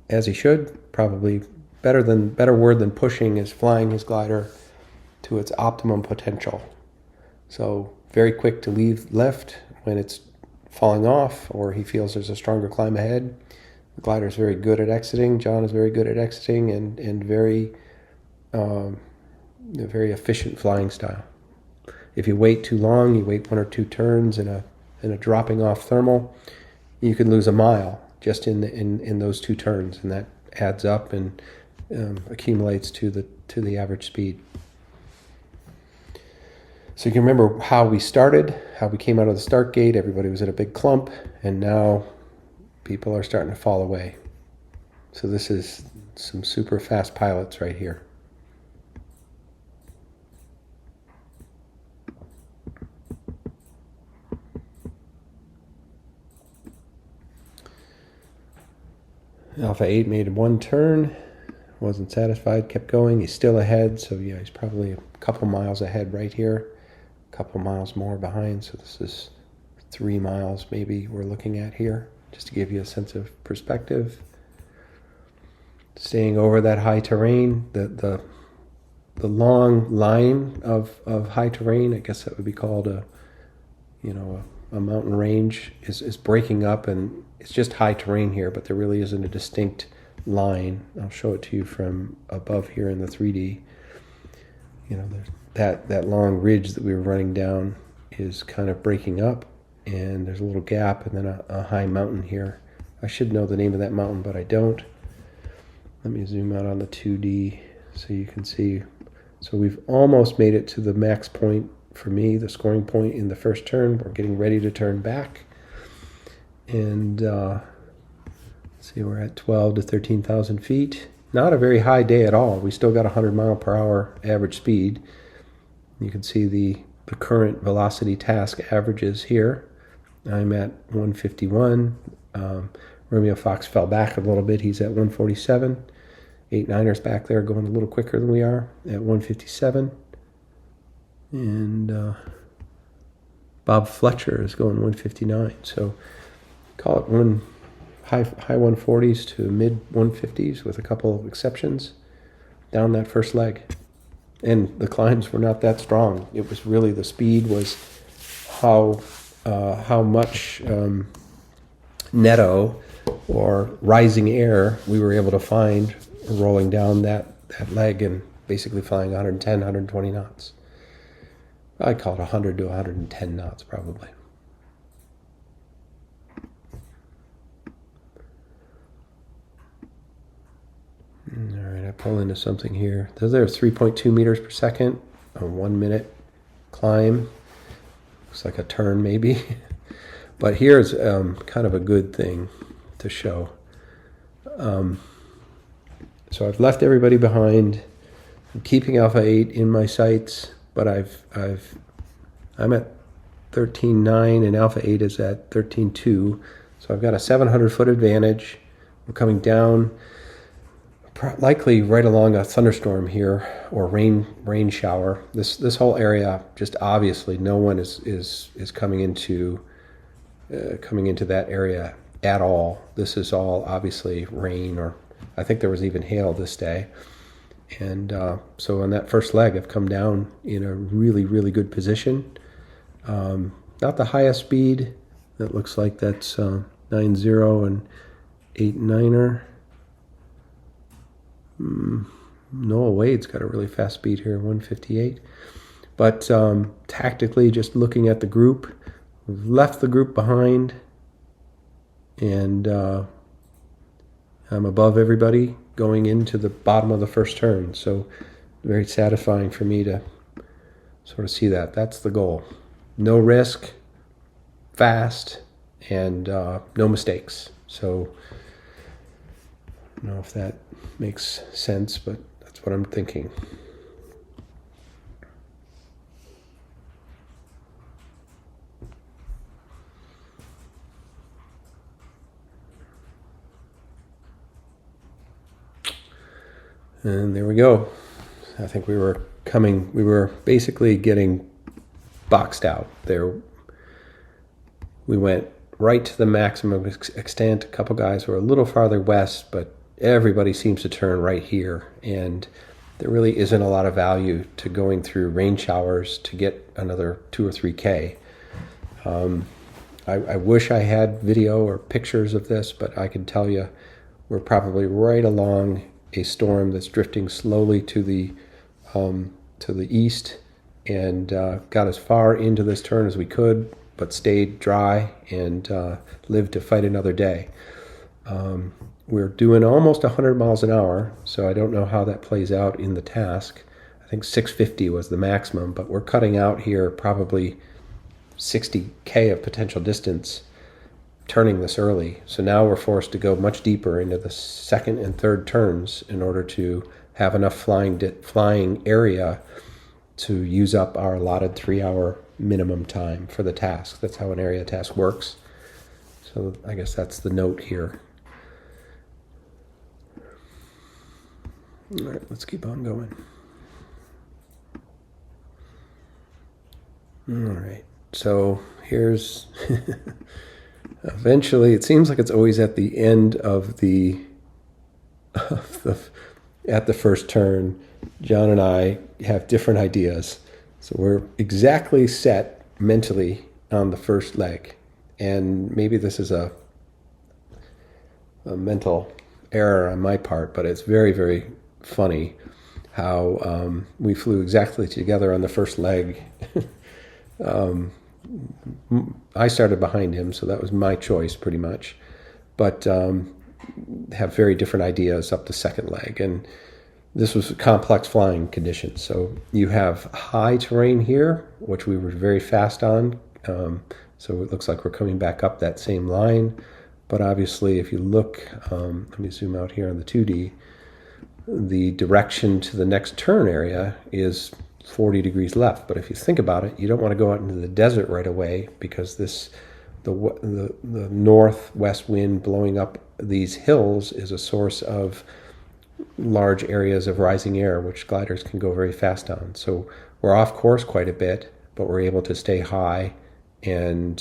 as he should. Probably better word than pushing is flying his glider to its optimum potential. So very quick to leave left when it's falling off or he feels there's a stronger climb ahead. The glider is very good at exiting. John is very good at exiting and very efficient flying style. If you wait too long, you wait 1 or 2 turns in a dropping off thermal, you can lose a mile just in those 2 turns, and that adds up and accumulates to the average speed. So you can remember how we started, how we came out of the start gate. Everybody was at a big clump, and now people are starting to fall away. So this is some super fast pilots right here. Alpha 8 made 1 turn, wasn't satisfied, kept going. He's still ahead, so yeah, he's probably a couple miles ahead right here, a couple miles more behind. So this is 3 miles maybe we're looking at here, just to give you a sense of perspective. Staying over that high terrain, the long line of high terrain, I guess that would be called a mountain range, is breaking up, and it's just high terrain here, but there really isn't a distinct line. I'll show it to you from above here in the 3D. That long ridge that we were running down is kind of breaking up, and there's a little gap, and then a high mountain here. I should know the name of that mountain, but I don't. Let me zoom out on the 2D so you can see. So we've almost made it to the max point for me, the scoring point in the first turn. We're getting ready to turn back. And let's see, we're at 12 to 13,000 feet. Not a very high day at all. We still got 100 mile per hour average speed. You can see the current velocity task averages here. I'm at 151. Romeo Fox fell back a little bit. He's at 147. 8-9ers back there going a little quicker than we are at 157. And Bob Fletcher is going 159. So call it high 140s to mid 150s with a couple of exceptions down that first leg. And the climbs were not that strong. It was really the speed was how much netto or rising air we were able to find rolling down that leg and basically flying 110, 120 knots. I'd call it 100 to 110 knots probably. All right, I pull into something here. There's 3.2 meters per second, a 1 minute climb. Looks like a turn maybe. But here's kind of a good thing to show. So I've left everybody behind. I'm keeping Alpha 8 in my sights, but I'm at 13.9 and Alpha 8 is at 13.2. So I've got a 700-foot advantage. We're coming down likely right along a thunderstorm here or rain shower. This whole area, just obviously no one is coming into that area at all. This is all obviously rain, or I think there was even hail this day. And so on that first leg, I've come down in a really, really good position. Not the highest speed. That looks like that's 9.0 and 8.9er. Noah Wade's got a really fast speed here, 158. But tactically, just looking at the group, we've left the group behind, and I'm above everybody going into the bottom of the first turn. So very satisfying for me to sort of see that. That's the goal. No risk, fast, and no mistakes. So I don't know if that makes sense, but that's what I'm thinking. And there we go. I think we were basically getting boxed out there. We went right to the maximum extent. A couple guys were a little farther west, but everybody seems to turn right here. And there really isn't a lot of value to going through rain showers to get another 2 or 3K. I wish I had video or pictures of this, but I can tell you we're probably right along a storm that's drifting slowly to the east, and got as far into this turn as we could, but stayed dry and lived to fight another day. We're doing almost 100 miles an hour, so I don't know how that plays out in the task. I think 650 was the maximum, but we're cutting out here probably 60K of potential distance turning this early. So now we're forced to go much deeper into the second and third turns in order to have enough flying area to use up our allotted 3-hour minimum time for the task. That's how an area task works. So I guess that's the note here. All right, let's keep on going. All right, so here's eventually, it seems like it's always at the end of the at the first turn, John and I have different ideas. So we're exactly set mentally on the first leg. And maybe this is a mental error on my part, but it's very, very funny how we flew exactly together on the first leg. I started behind him, so that was my choice pretty much. But have very different ideas up the second leg. And this was complex flying conditions. So you have high terrain here, which we were very fast on. So it looks like we're coming back up that same line. But obviously, if you look, let me zoom out here on the 2D, the direction to the next turn area is 40 degrees left. But if you think about it, you don't want to go out into the desert right away, because the northwest wind blowing up these hills is a source of large areas of rising air, which gliders can go very fast on. So we're off course quite a bit, but we're able to stay high and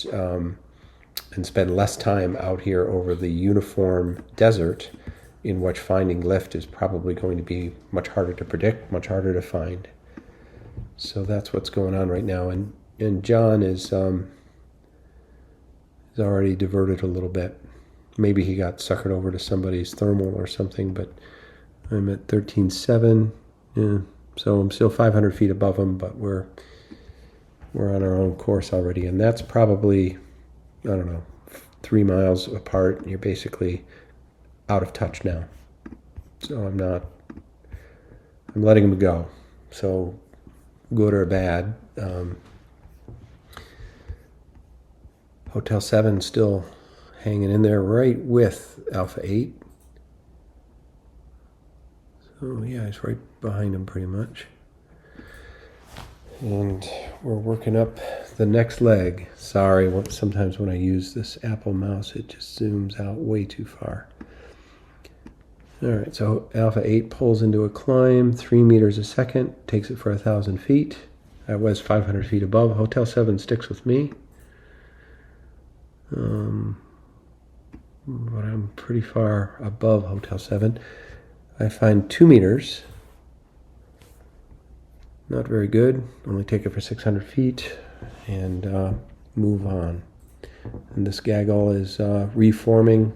spend less time out here over the uniform desert, in which finding lift is probably going to be much harder to predict, much harder to find. So that's what's going on right now. And John is already diverted a little bit. Maybe he got suckered over to somebody's thermal or something, but I'm at 13.7. Yeah, so I'm still 500 feet above him, but we're on our own course already. And that's probably, I don't know, 3 miles apart. You're basically out of touch now. So I'm letting him go. So good or bad. Hotel 7 still hanging in there right with Alpha 8. So yeah, he's right behind him pretty much. And we're working up the next leg. Sorry, sometimes when I use this Apple mouse, it just zooms out way too far. All right, so Alpha 8 pulls into a climb, 3 meters a second, takes it for 1,000 feet. I was 500 feet above. Hotel 7 sticks with me. But I'm pretty far above Hotel 7. I find 2 meters, not very good. Only take it for 600 feet and move on. And this gaggle is reforming,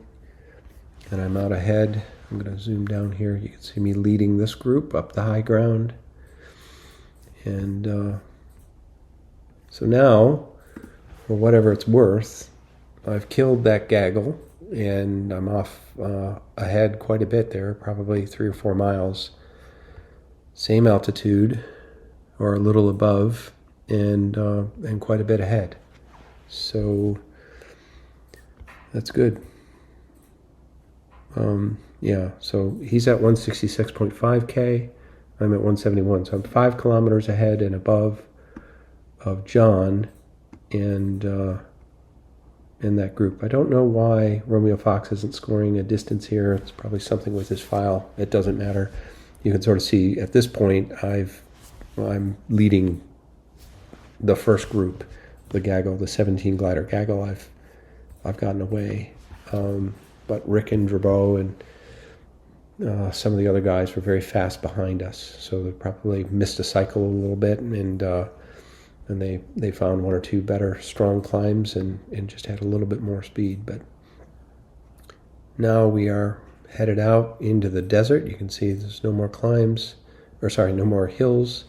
and I'm out ahead. I'm going to zoom down here. You can see me leading this group up the high ground. And so now, for whatever it's worth, I've killed that gaggle, and I'm off ahead quite a bit there, probably 3 or 4 miles. Same altitude, or a little above, and quite a bit ahead. So that's good. Yeah, so he's at 166.5K. I'm at 171. So I'm 5 kilometers ahead and above of John and in that group. I don't know why Romeo Fox isn't scoring a distance here. It's probably something with his file. It doesn't matter. You can sort of see at this point I'm leading the first group, the gaggle, the 17 glider gaggle. I've gotten away. But Rick and Drabeau and some of the other guys were very fast behind us, so they probably missed a cycle a little bit, and they found 1 or 2 better strong climbs and just had a little bit more speed. But now we are headed out into the desert. You can see there's no more climbs, no more hills,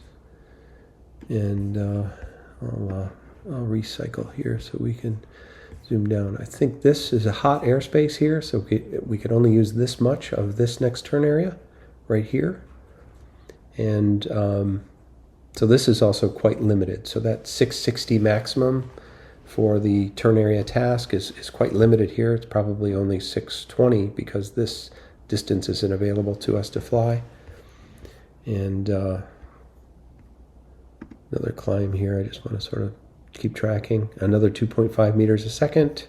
and I'll recycle here so we can zoom down. I think this is a hot airspace here, so we could only use this much of this next turn area right here. And so this is also quite limited. So that 660 maximum for the turn area task is quite limited here. It's probably only 620 because this distance isn't available to us to fly. And another climb here. I just want to sort of keep tracking. Another 2.5 meters a second.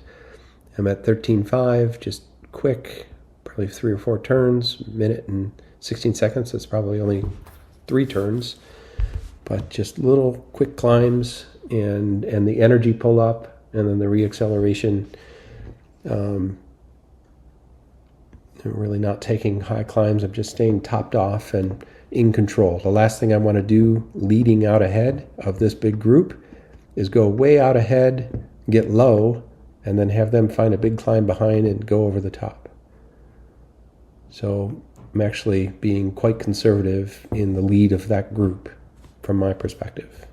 I'm at 13.5, just quick, probably 3 or 4 turns, minute and 16 seconds. That's probably only 3 turns, but just little quick climbs and the energy pull up and then the reacceleration. I'm really not taking high climbs. I'm just staying topped off and in control. The last thing I want to do leading out ahead of this big group is go way out ahead, get low, and then have them find a big climb behind and go over the top. So I'm actually being quite conservative in the lead of that group from my perspective.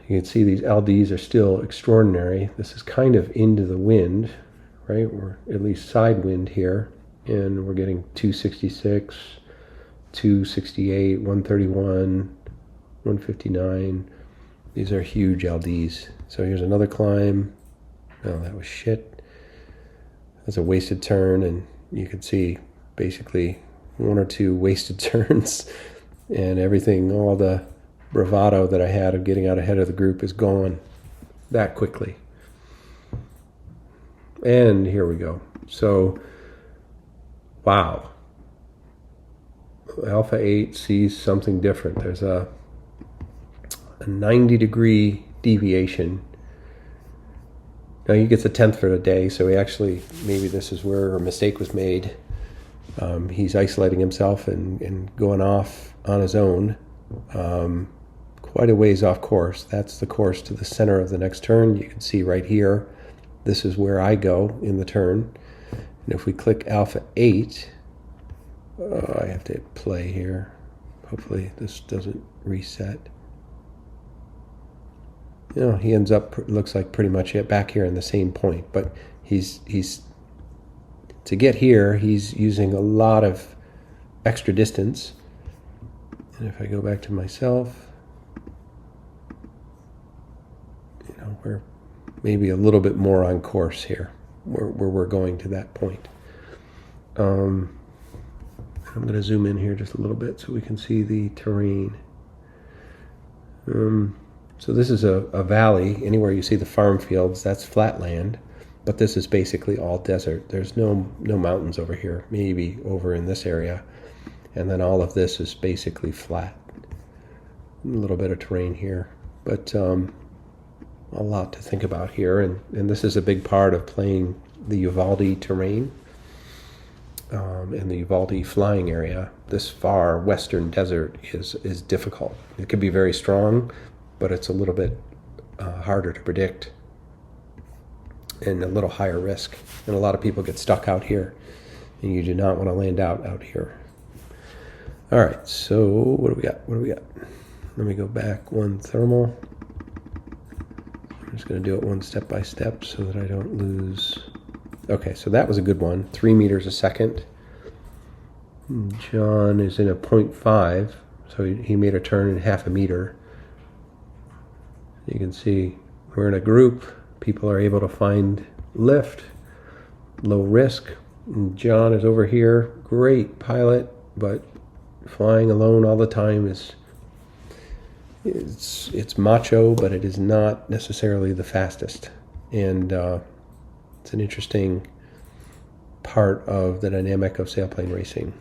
You can see these LDs are still extraordinary. This is kind of into the wind, right? We're at least side wind here. And we're getting 266, 268, 131, 159. These are huge LDs. So here's another climb. Oh, that was shit. That's a wasted turn, and you can see basically 1 or 2 wasted turns, and everything, all the bravado that I had of getting out ahead of the group is gone that quickly. And here we go. So wow. Alpha 8 sees something different. There's a 90-degree deviation. Now he gets a 10th for the day, so he actually, maybe this is where a mistake was made. He's isolating himself and going off on his own. Quite a ways off course. That's the course to the center of the next turn. You can see right here, this is where I go in the turn. And if we click Alpha 8, I have to hit play here. Hopefully this doesn't reset. You know, he ends up, looks like pretty much back here in the same point. But he's to get here, he's using a lot of extra distance. And if I go back to myself, you know, we're maybe a little bit more on course here. Where we're going to that point. I'm going to zoom in here just a little bit so we can see the terrain. So this is a valley. Anywhere you see the farm fields, that's flat land, but this is basically all desert. There's no mountains over here, maybe over in this area, and then all of this is basically flat. A little bit of terrain here, but a lot to think about here, and this is a big part of playing the Uvalde terrain and the Uvalde flying area. This far western desert is difficult. It could be very strong, but it's a little bit harder to predict and a little higher risk. And a lot of people get stuck out here, and you do not want to land out here. All right, so what do we got? Let me go back one thermal. I'm just going to do it one step by step so that I don't lose. Okay, so that was a good one. 3 meters a second. John is in a 0.5, so he made a turn in half a meter. You can see we're in a group. People are able to find lift, low risk. And John is over here. Great pilot, but flying alone all the time it's macho, but it is not necessarily the fastest. And it's an interesting part of the dynamic of sailplane racing.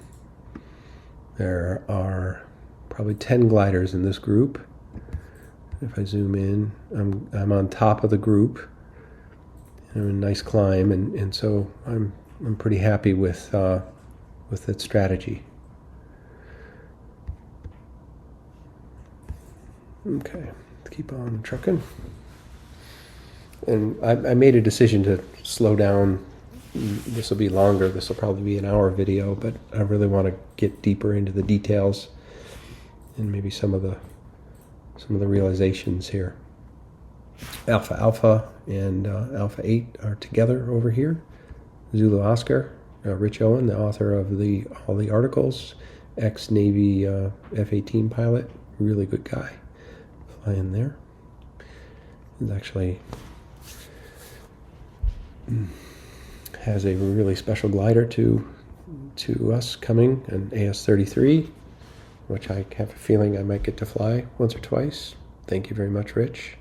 There are probably 10 gliders in this group. If I zoom in, I'm on top of the group. I'm in a nice climb, and so I'm pretty happy with that strategy. Okay, let's keep on trucking. And I made a decision to slow down. This will be longer. This will probably be an hour video, but I really want to get deeper into the details and maybe some of the realizations here. Alpha Alpha and Alpha 8 are together over here. Zulu Oscar, Rich Owen, the author of all the articles, ex-Navy F-18 pilot, really good guy. Flying there. He's actually has a really special glider to us coming, an AS-33, which I have a feeling I might get to fly once or twice. Thank you very much, Rich.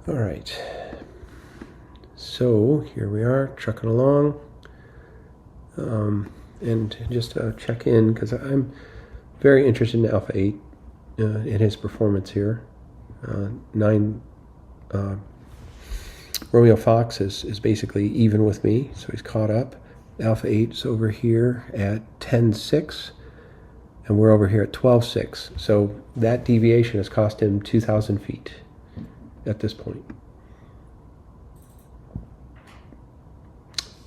All right. So here we are, trucking along. And just to check in, because I'm very interested in Alpha 8 in his performance here. 9 Romeo Fox is basically even with me, so he's caught up. Alpha 8's over here at 10.6, and we're over here at 12.6. So that deviation has cost him 2,000 feet at this point.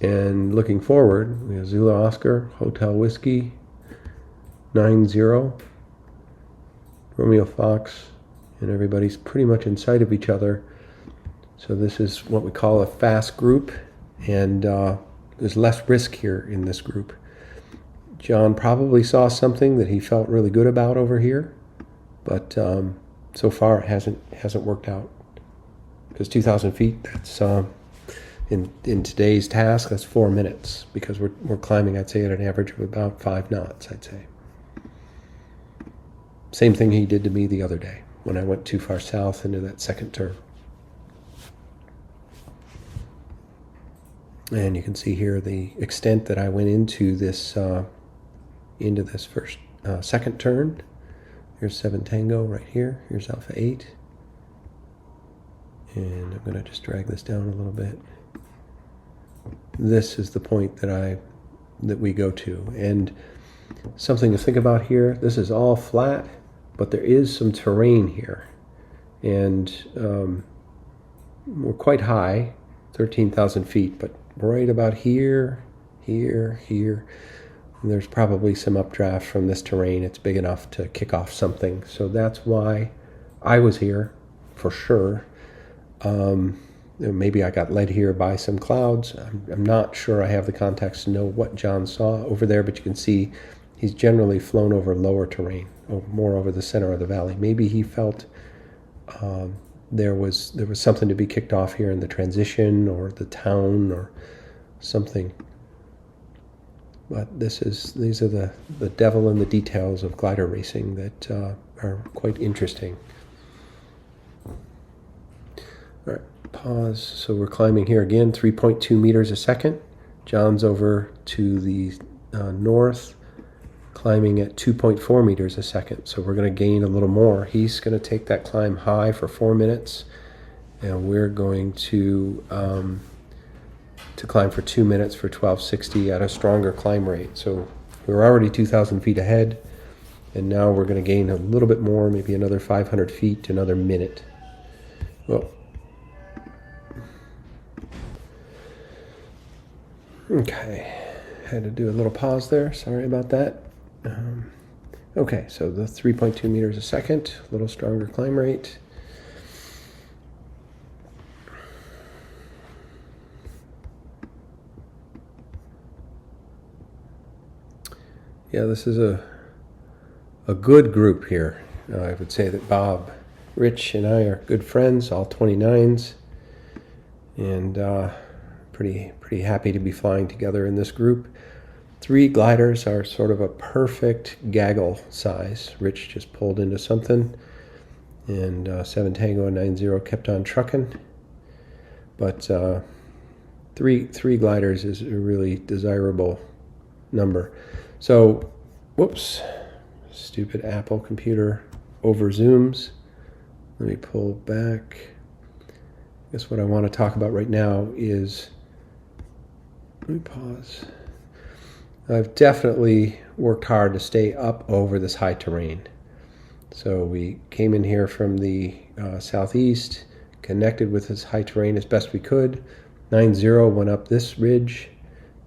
And looking forward, we have Zulu Oscar, Hotel Whiskey, 9-0, Romeo Fox, and everybody's pretty much in sight of each other. So this is what we call a fast group, and there's less risk here in this group. John probably saw something that he felt really good about over here, but so far it hasn't worked out. Because 2,000 feet, that's in today's task, that's 4 minutes, because we're climbing, I'd say, at an average of about 5 knots, I'd say. Same thing he did to me the other day when I went too far south into that second turn. And you can see here the extent that I went into this first second turn. Here's 7 Tango right here. Here's Alpha 8. And I'm going to just drag this down a little bit. This is the point that we go to. And something to think about here, this is all flat, but there is some terrain here. And we're quite high, 13,000 feet, but right about here. And there's probably some updraft from this terrain. It's big enough to kick off something. So that's why I was here, for sure. Maybe I got led here by some clouds. I'm not sure I have the context to know what John saw over there, but you can see he's generally flown over lower terrain, more over the center of the valley. Maybe he felt there was something to be kicked off here in the transition or the town or something. But these are the devil in the details of glider racing that are quite interesting. All right, pause. So we're climbing here again, 3.2 meters a second. John's over to the north, climbing at 2.4 meters a second. So we're going to gain a little more. He's going to take that climb high for 4 minutes, and we're going to to climb for 2 minutes for 1260 at a stronger climb rate. So we were already 2,000 feet ahead, and now we're going to gain a little bit more, maybe another 500 feet, another minute. Well, okay, had to do a little pause there. Sorry about that. Okay, so the 3.2 meters a second, a little stronger climb rate. Yeah, this is a good group here. I would say that Bob, Rich, and I are good friends, all 29s, and pretty happy to be flying together in this group. 3 gliders are sort of a perfect gaggle size. Rich just pulled into something, and 7 Tango and 90 kept on trucking. But three gliders is a really desirable number. So, whoops, stupid Apple computer over zooms. Let me pull back. I guess what I want to talk about right now is, let me pause. I've definitely worked hard to stay up over this high terrain. So we came in here from the southeast, connected with this high terrain as best we could. 90 went up this ridge,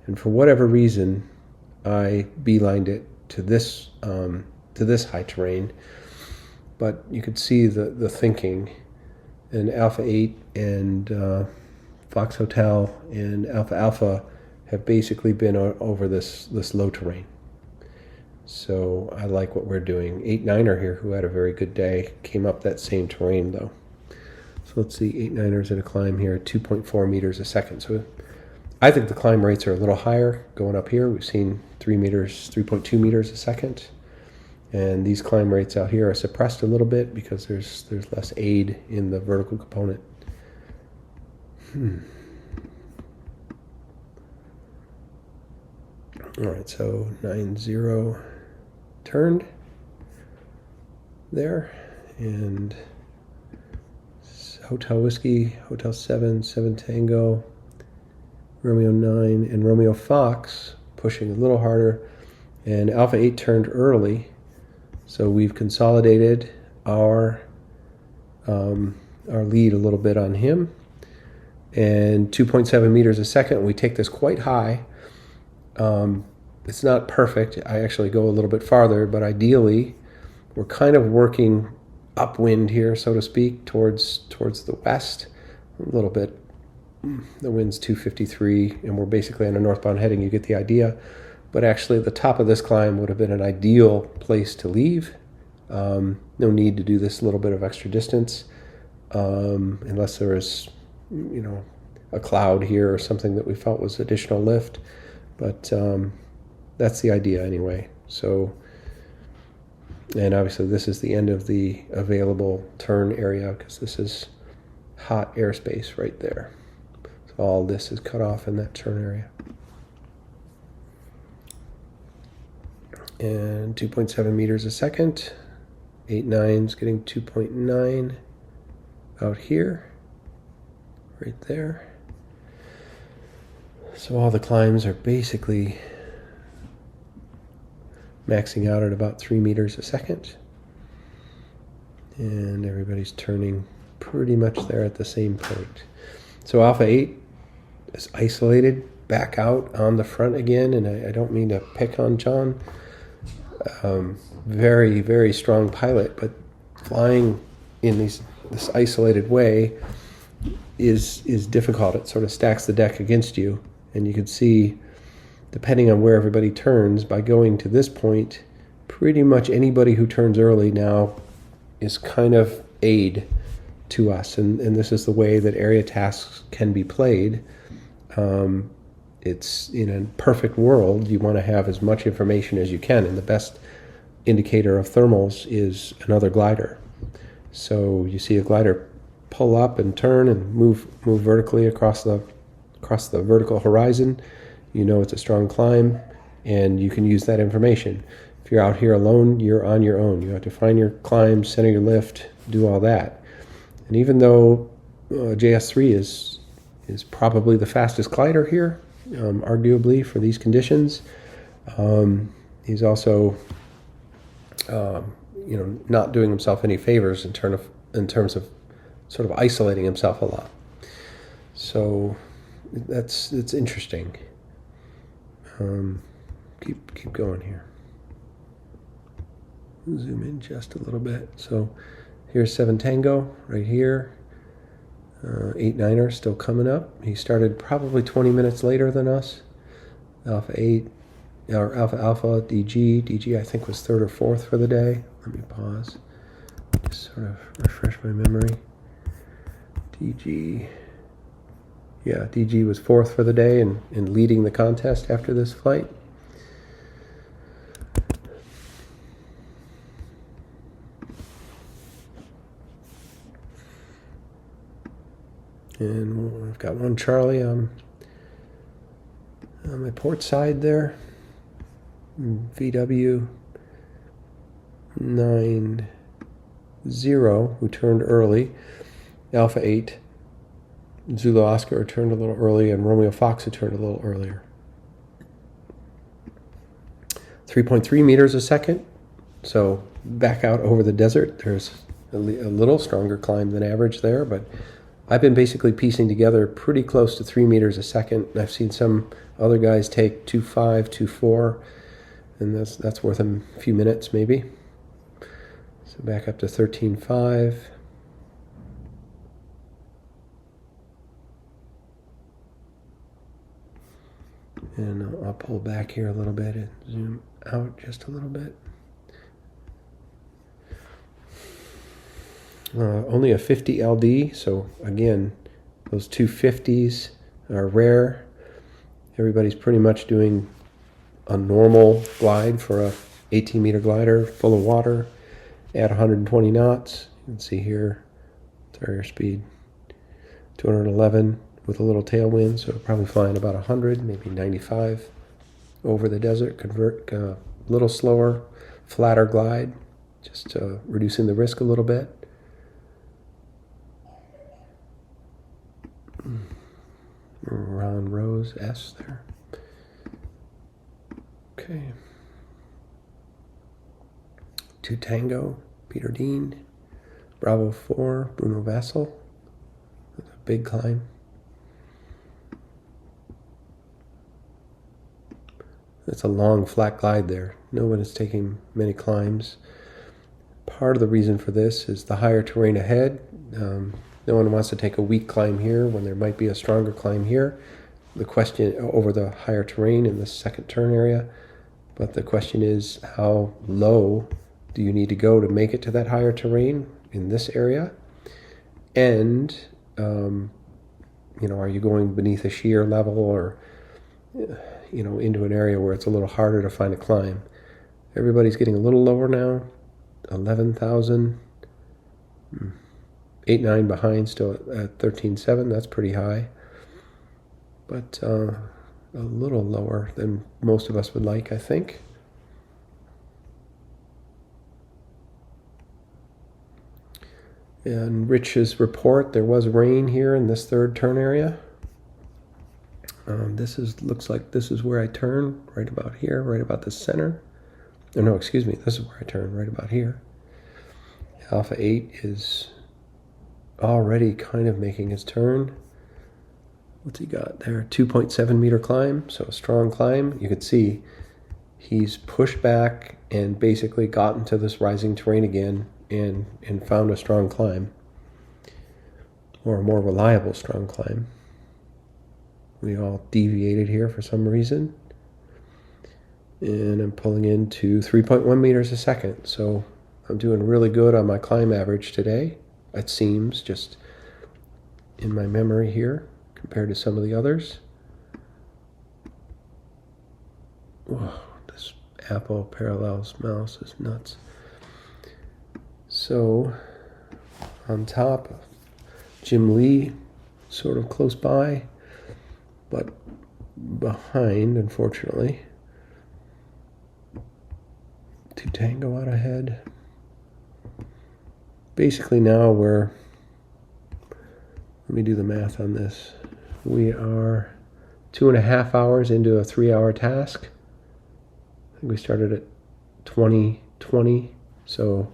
and for whatever reason, I beelined it to this high terrain. But you could see the thinking. And Alpha 8 and Fox Hotel and Alpha Alpha have basically been over this low terrain. So I like what we're doing. 8-9er here, who had a very good day, came up that same terrain though. So let's see, 8-9ers at a climb here at 2.4 meters a second. So I think the climb rates are a little higher going up here. We've seen 3.2 meters a second. And these climb rates out here are suppressed a little bit because there's less aid in the vertical component. All right, so 90 turned there, and Hotel Whiskey, Hotel 7, 7 Tango, Romeo 9, and Romeo Fox pushing a little harder, and Alpha 8 turned early, so we've consolidated our lead a little bit on him, and 2.7 meters a second. We take this quite high. It's not perfect. I actually go a little bit farther, but ideally we're kind of working upwind here, so to speak, towards the west a little bit. The wind's 253, and we're basically on a northbound heading. You get the idea. But actually the top of this climb would have been an ideal place to leave. No need to do this little bit of extra distance unless there was, a cloud here or something that we felt was additional lift. But that's the idea anyway. So, and obviously this is the end of the available turn area because this is hot airspace right there. So all this is cut off in that turn area. And 2.7 meters a second. 8-9's getting 2.9 out here, right there. So all the climbs are basically maxing out at about 3 meters a second. And everybody's turning pretty much there at the same point. So Alpha 8 is isolated back out on the front again, and I don't mean to pick on John. Very, very strong pilot, but flying in this isolated way is difficult. It sort of stacks the deck against you. And you can see, depending on where everybody turns, by going to this point, pretty much anybody who turns early now is kind of aid to us. And this is the way that area tasks can be played. It's in a perfect world, you want to have as much information as you can. And the best indicator of thermals is another glider. So you see a glider pull up and turn and move vertically across the vertical horizon, you know it's a strong climb, and you can use that information. If you're out here alone, you're on your own. You have to find your climb, center your lift, do all that. And even though JS3 is is probably the fastest glider here, arguably for these conditions. He's also, not doing himself any favors in terms of sort of isolating himself a lot. So it's interesting. Keep going here. Zoom in just a little bit. So here's 7 Tango right here. 8-9er still coming up. He started probably 20 minutes later than us. Alpha 8, or Alpha DG I think was 3rd or 4th for the day. Let me pause. Just sort of refresh my memory. DG was 4th for the day and leading the contest after this flight. And I've got one Charlie on my port side there. VW 90, who turned early. Alpha 8, Zulu Oscar turned a little early, and Romeo Fox who turned a little earlier. 3.3 meters a second. So back out over the desert, there's a little stronger climb than average there, but I've been basically piecing together pretty close to 3 meters a second. I've seen some other guys take 2.5, 2.4, and that's worth a few minutes maybe. So back up to 13.5. And I'll pull back here a little bit and zoom out just a little bit. Only a 50 LD, so again, those 250s are rare. Everybody's pretty much doing a normal glide for a 18-meter glider full of water at 120 knots. You can see here, carrier speed 211 with a little tailwind, so probably flying about 100, maybe 95 over the desert. Convert a little slower, flatter glide, just reducing the risk a little bit. Ron Rose S there. Okay. 2 Tango, Peter Dean. Bravo 4, Bruno Vassal. That's a big climb. That's a long flat glide there. No one is taking many climbs. Part of the reason for this is the higher terrain ahead. No one wants to take a weak climb here when there might be a stronger climb here. The question over the higher terrain in the second turn area. But the question is, how low do you need to go to make it to that higher terrain in this area? And, are you going beneath a shear level or, into an area where it's a little harder to find a climb? Everybody's getting a little lower now. 11,000. 8-9 behind, still at 13.7. That's pretty high. But a little lower than most of us would like, I think. And Rich's report, there was rain here in this third turn area. Looks like this is where I turn, right about here, right about the center. Oh, no, excuse me, this is where I turn, right about here. Alpha 8 is already kind of making his turn. What's he got there? 2.7 meter climb, so a strong climb. You can see he's pushed back and basically got into this rising terrain again and found a strong climb, or a more reliable strong climb. We all deviated here for some reason. And I'm pulling into 3.1 meters a second, so I'm doing really good on my climb average today. It seems, just in my memory here, compared to some of the others. Whoa, this Apple Parallels mouse is nuts. So, on top, Jim Lee, sort of close by, but behind, unfortunately. 2 Tango out ahead. Basically now let me do the math on this. We are 2.5 hours into a 3-hour task. I think we started at 20:20, so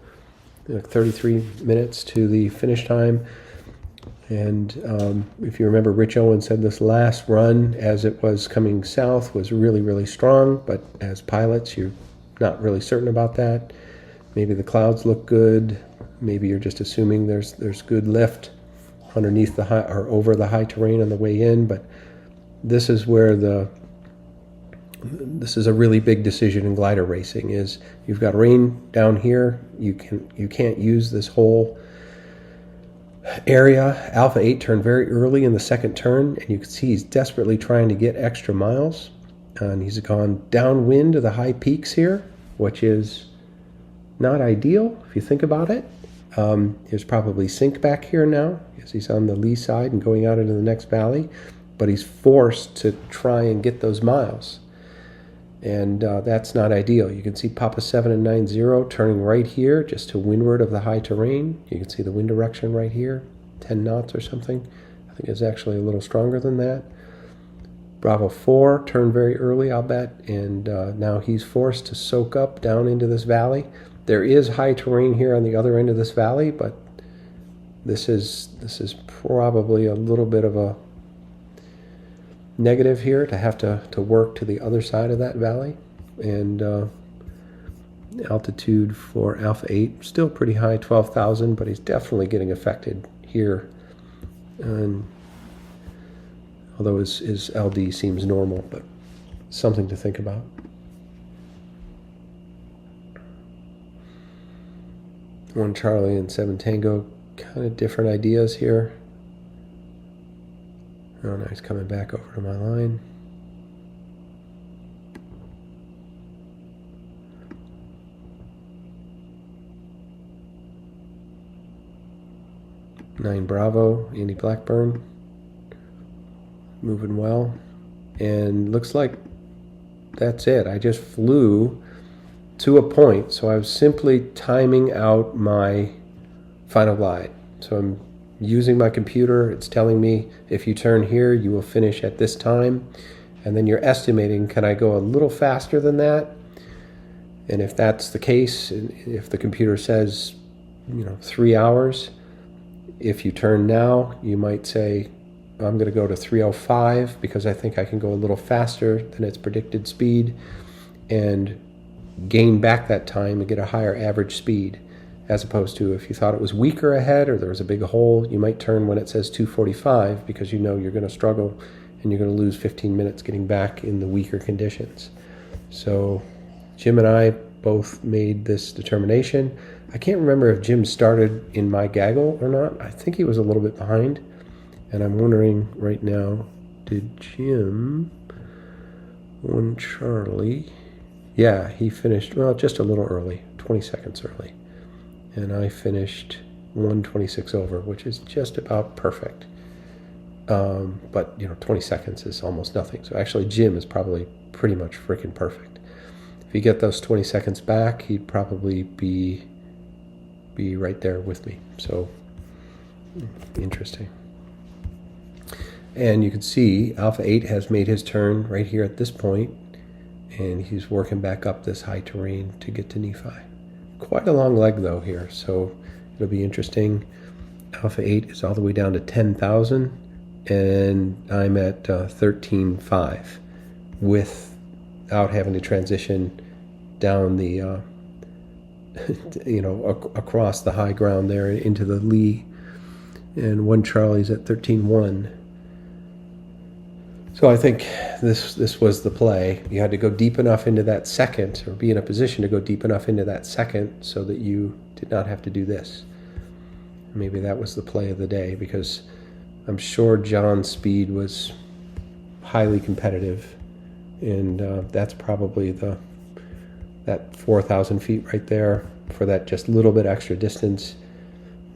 33 minutes to the finish time. And if you remember, Rich Owen said this last run, as it was coming south, was really, really strong. But as pilots, you're not really certain about that. Maybe the clouds look good. Maybe you're just assuming there's good lift underneath the high or over the high terrain on the way in. But this is where this is a really big decision in glider racing. Is you've got rain down here. You can't use this whole area. Alpha 8 turned very early in the second turn, and you can see he's desperately trying to get extra miles. And he's gone downwind to the high peaks here, which is not ideal if you think about it. There's probably sink back here now, as he's on the lee side and going out into the next valley, but he's forced to try and get those miles. And that's not ideal. You can see Papa 7 and 90 turning right here, just to windward of the high terrain. You can see the wind direction right here, 10 knots or something. I think it's actually a little stronger than that. Bravo 4 turned very early, I'll bet, and now he's forced to soak up down into this valley. There is high terrain here on the other end of this valley, but this is probably a little bit of a negative here to have to work to the other side of that valley. And altitude for Alpha 8 still pretty high, 12,000, but he's definitely getting affected here. And although his LD seems normal, but something to think about. One Charlie and 7 Tango, kind of different ideas here. Oh, now he's coming back over to my line. Nine Bravo, Andy Blackburn, moving well. And looks like that's it. I just flew to a point, so I was simply timing out my final glide. So I'm using my computer. It's telling me if you turn here, you will finish at this time. And then you're estimating, can I go a little faster than that? And if that's the case, if the computer says, 3 hours, if you turn now, you might say, I'm going to go to 3:05 because I think I can go a little faster than its predicted speed and gain back that time and get a higher average speed. As opposed to if you thought it was weaker ahead or there was a big hole, you might turn when it says 2:45 because you're going to struggle and you're going to lose 15 minutes getting back in the weaker conditions. So Jim and I both made this determination. I can't remember if Jim started in my gaggle or not. I think he was a little bit behind. And I'm wondering right now, did Jim, one Charlie, yeah, he finished, just a little early, 20 seconds early. And I finished 1:26 over, which is just about perfect. But 20 seconds is almost nothing. So actually Jim is probably pretty much freaking perfect. If you get those 20 seconds back, he'd probably be right there with me. So interesting. And you can see Alpha 8 has made his turn right here at this point, and he's working back up this high terrain to get to Nephi. Quite a long leg though here, so it'll be interesting. Alpha 8 is all the way down to 10,000, and I'm at 13.5 without having to transition down the across the high ground there into the lee. And one Charlie's at 13.1. So I think this was the play. You had to go deep enough into that second, or be in a position to go deep enough into that second so that you did not have to do this. Maybe that was the play of the day, because I'm sure John's speed was highly competitive, and that's probably that 4,000 feet right there for that just little bit extra distance.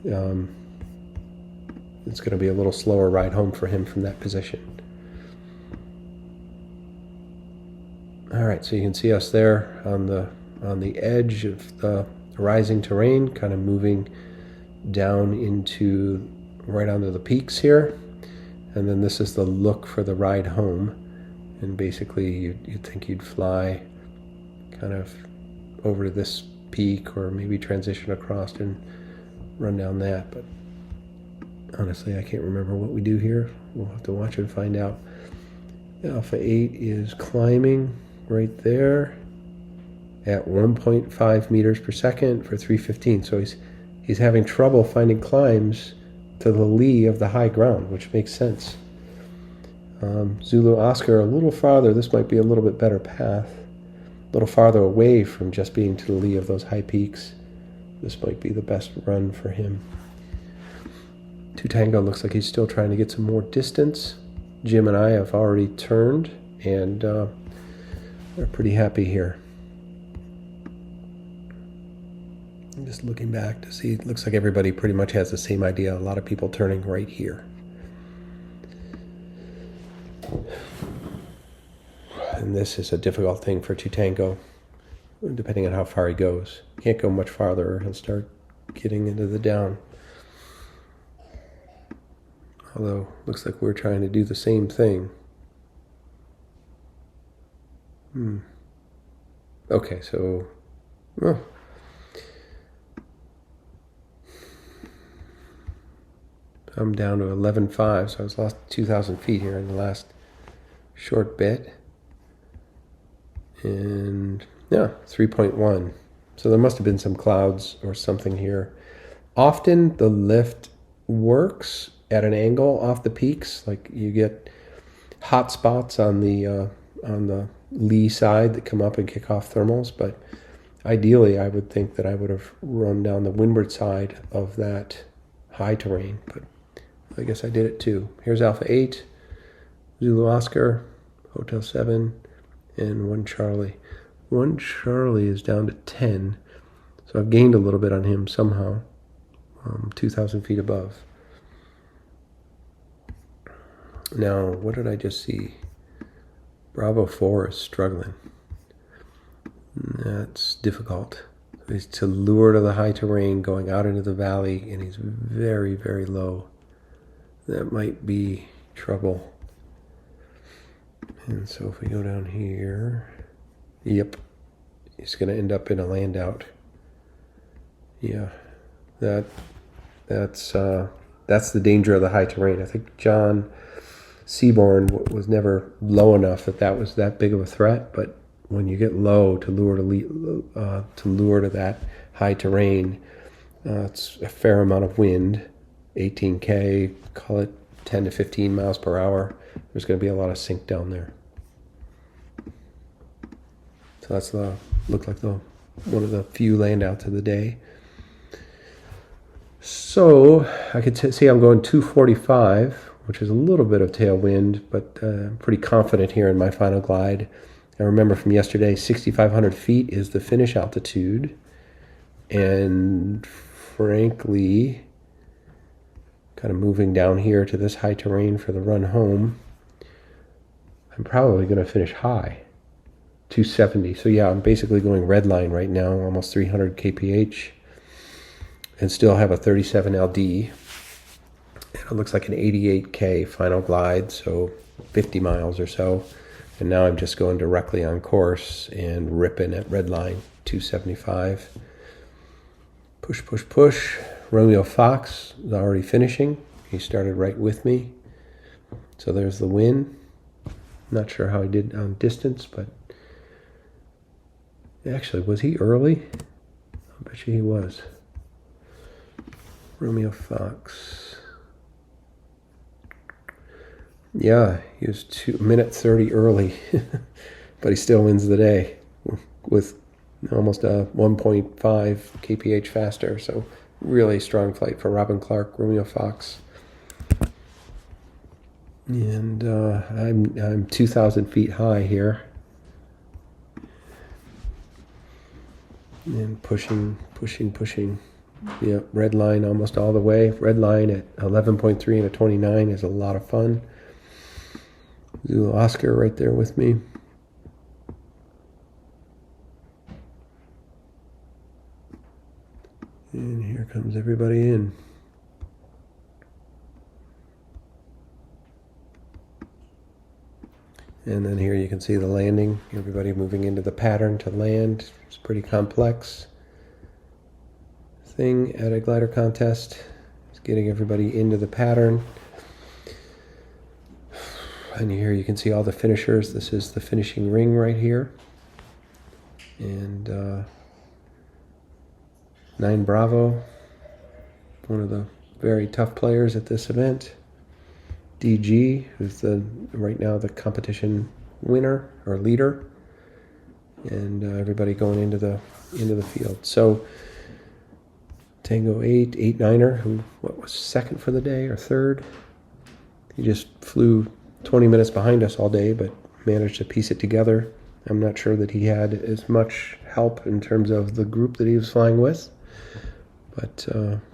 It's going to be a little slower ride home for him from that position. All right, so you can see us there on the edge of the rising terrain, kind of moving down into right onto the peaks here. And then this is the look for the ride home. And basically you'd think you'd fly kind of over to this peak or maybe transition across and run down that. But honestly, I can't remember what we do here. We'll have to watch and find out. Alpha 8 is climbing right there at 1.5 meters per second for 315. So he's having trouble finding climbs to the lee of the high ground, which makes sense. Zulu Oscar, a little farther. This might be a little bit better path. A little farther away from just being to the lee of those high peaks. This might be the best run for him. 2 Tango looks like he's still trying to get some more distance. Jim and I have already turned, and we're pretty happy here. I'm just looking back to see. It looks like everybody pretty much has the same idea. A lot of people turning right here. And this is a difficult thing for 2 Tango, depending on how far he goes. Can't go much farther or he'll start getting into the down. Although, looks like we're trying to do the same thing. Okay, so... well, I'm down to 11.5, so I was lost 2,000 feet here in the last short bit. And, yeah, 3.1. So there must have been some clouds or something here. Often the lift works at an angle off the peaks. Like you get hot spots on the lee side that come up and kick off thermals. But ideally, I would think that I would have run down the windward side of that high terrain. But I guess I did it too. Here's Alpha 8, Zulu Oscar, Hotel 7, and 1 Charlie. 1 Charlie is down to 10. So I've gained a little bit on him somehow. 2,000 feet above. Now, what did I just see? Bravo 4 is struggling. That's difficult. He's to lure to the high terrain, going out into the valley, and he's very, very low. That might be trouble. And so if we go down here, yep, he's going to end up in a land out. Yeah, that's the danger of the high terrain. I think John Seaborn was never low enough that was that big of a threat. But when you get low to lure to that high terrain, it's a fair amount of wind, 18K, call it 10 to 15 miles per hour. There's going to be a lot of sink down there. So that's looked like one of the few land outs of the day. So I could see I'm going 245, which is a little bit of tailwind, but I'm pretty confident here in my final glide. I remember from yesterday, 6,500 feet is the finish altitude. And frankly, kind of moving down here to this high terrain for the run home, I'm probably going to finish high, 270. So yeah, I'm basically going red line right now, almost 300 kph. And still have a 37 LD. And it looks like an 88K final glide, so 50 miles or so. And now I'm just going directly on course and ripping at red line, 275. Push, push, push. Romeo Fox is already finishing. He started right with me. So there's the win. Not sure how he did on distance, but actually, was he early? I bet you he was. Romeo Fox. Yeah, he was 2 minute 30 early, but he still wins the day with almost a 1.5 kph faster. So really strong flight for Robin Clark, Romeo Fox. And I'm 2,000 feet high here. And pushing. Yep, red line almost all the way. Red line at 11.3 and a 29 is a lot of fun. Zulu Oscar right there with me. And here comes everybody in. And then here you can see the landing, everybody moving into the pattern to land. It's a pretty complex thing at a glider contest. It's getting everybody into the pattern. And here you can see all the finishers. This is the finishing ring right here. And 9 Bravo, one of the very tough players at this event. DG, who's right now the competition winner or leader, and everybody going into the field. So Tango 8, 8-9er, who was second for the day or third. He just flew 20 minutes behind us all day, but managed to piece it together. I'm not sure that he had as much help in terms of the group that he was flying with, but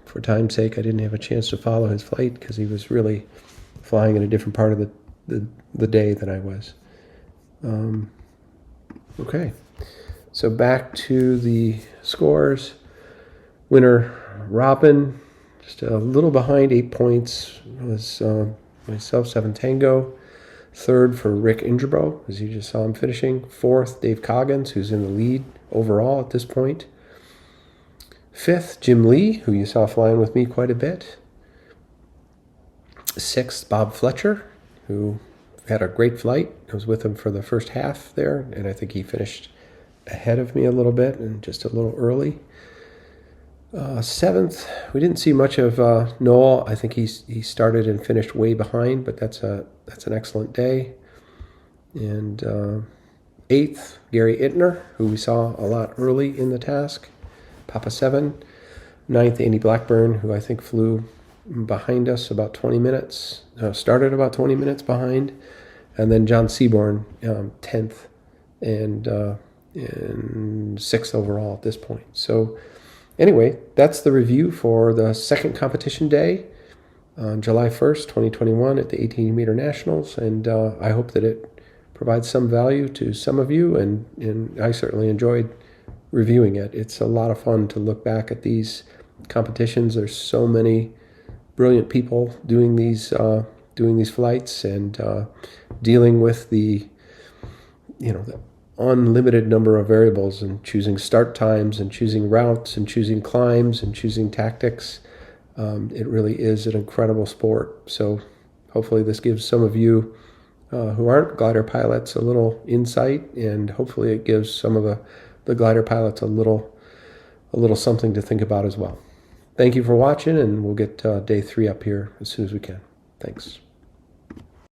for time's sake, I didn't have a chance to follow his flight because he was really flying in a different part of the day than I was. Okay, so back to the scores. Winner Robin, just a little behind, 8 points, was myself, 7 Tango. Third for Rick Ingerbro, as you just saw him finishing. Fourth, Dave Coggins, who's in the lead overall at this point. Fifth, Jim Lee, who you saw flying with me quite a bit. Sixth, Bob Fletcher, who had a great flight. I was with him for the first half there, and I think he finished ahead of me a little bit and just a little early. Seventh, we didn't see much of Noel. I think he started and finished way behind, but that's an excellent day. And eighth, Gary Ittner, who we saw a lot early in the task, Papa 7. Ninth, Andy Blackburn, who I think flew behind us about 20 minutes, started about 20 minutes behind. And then John Seaborn, 10th and 6th overall at this point. So anyway, that's the review for the second competition day on July 1st, 2021 at the 18-meter Nationals, and I hope that it provides some value to some of you, and I certainly enjoyed reviewing it. It's a lot of fun to look back at these competitions. There's so many brilliant people doing these flights and dealing with the unlimited number of variables and choosing start times and choosing routes and choosing climbs and choosing tactics. It really is an incredible sport. So hopefully this gives some of you who aren't glider pilots a little insight, and hopefully it gives some of the glider pilots a little something to think about as well. Thank you for watching, and we'll get day 3 up here as soon as we can. Thanks.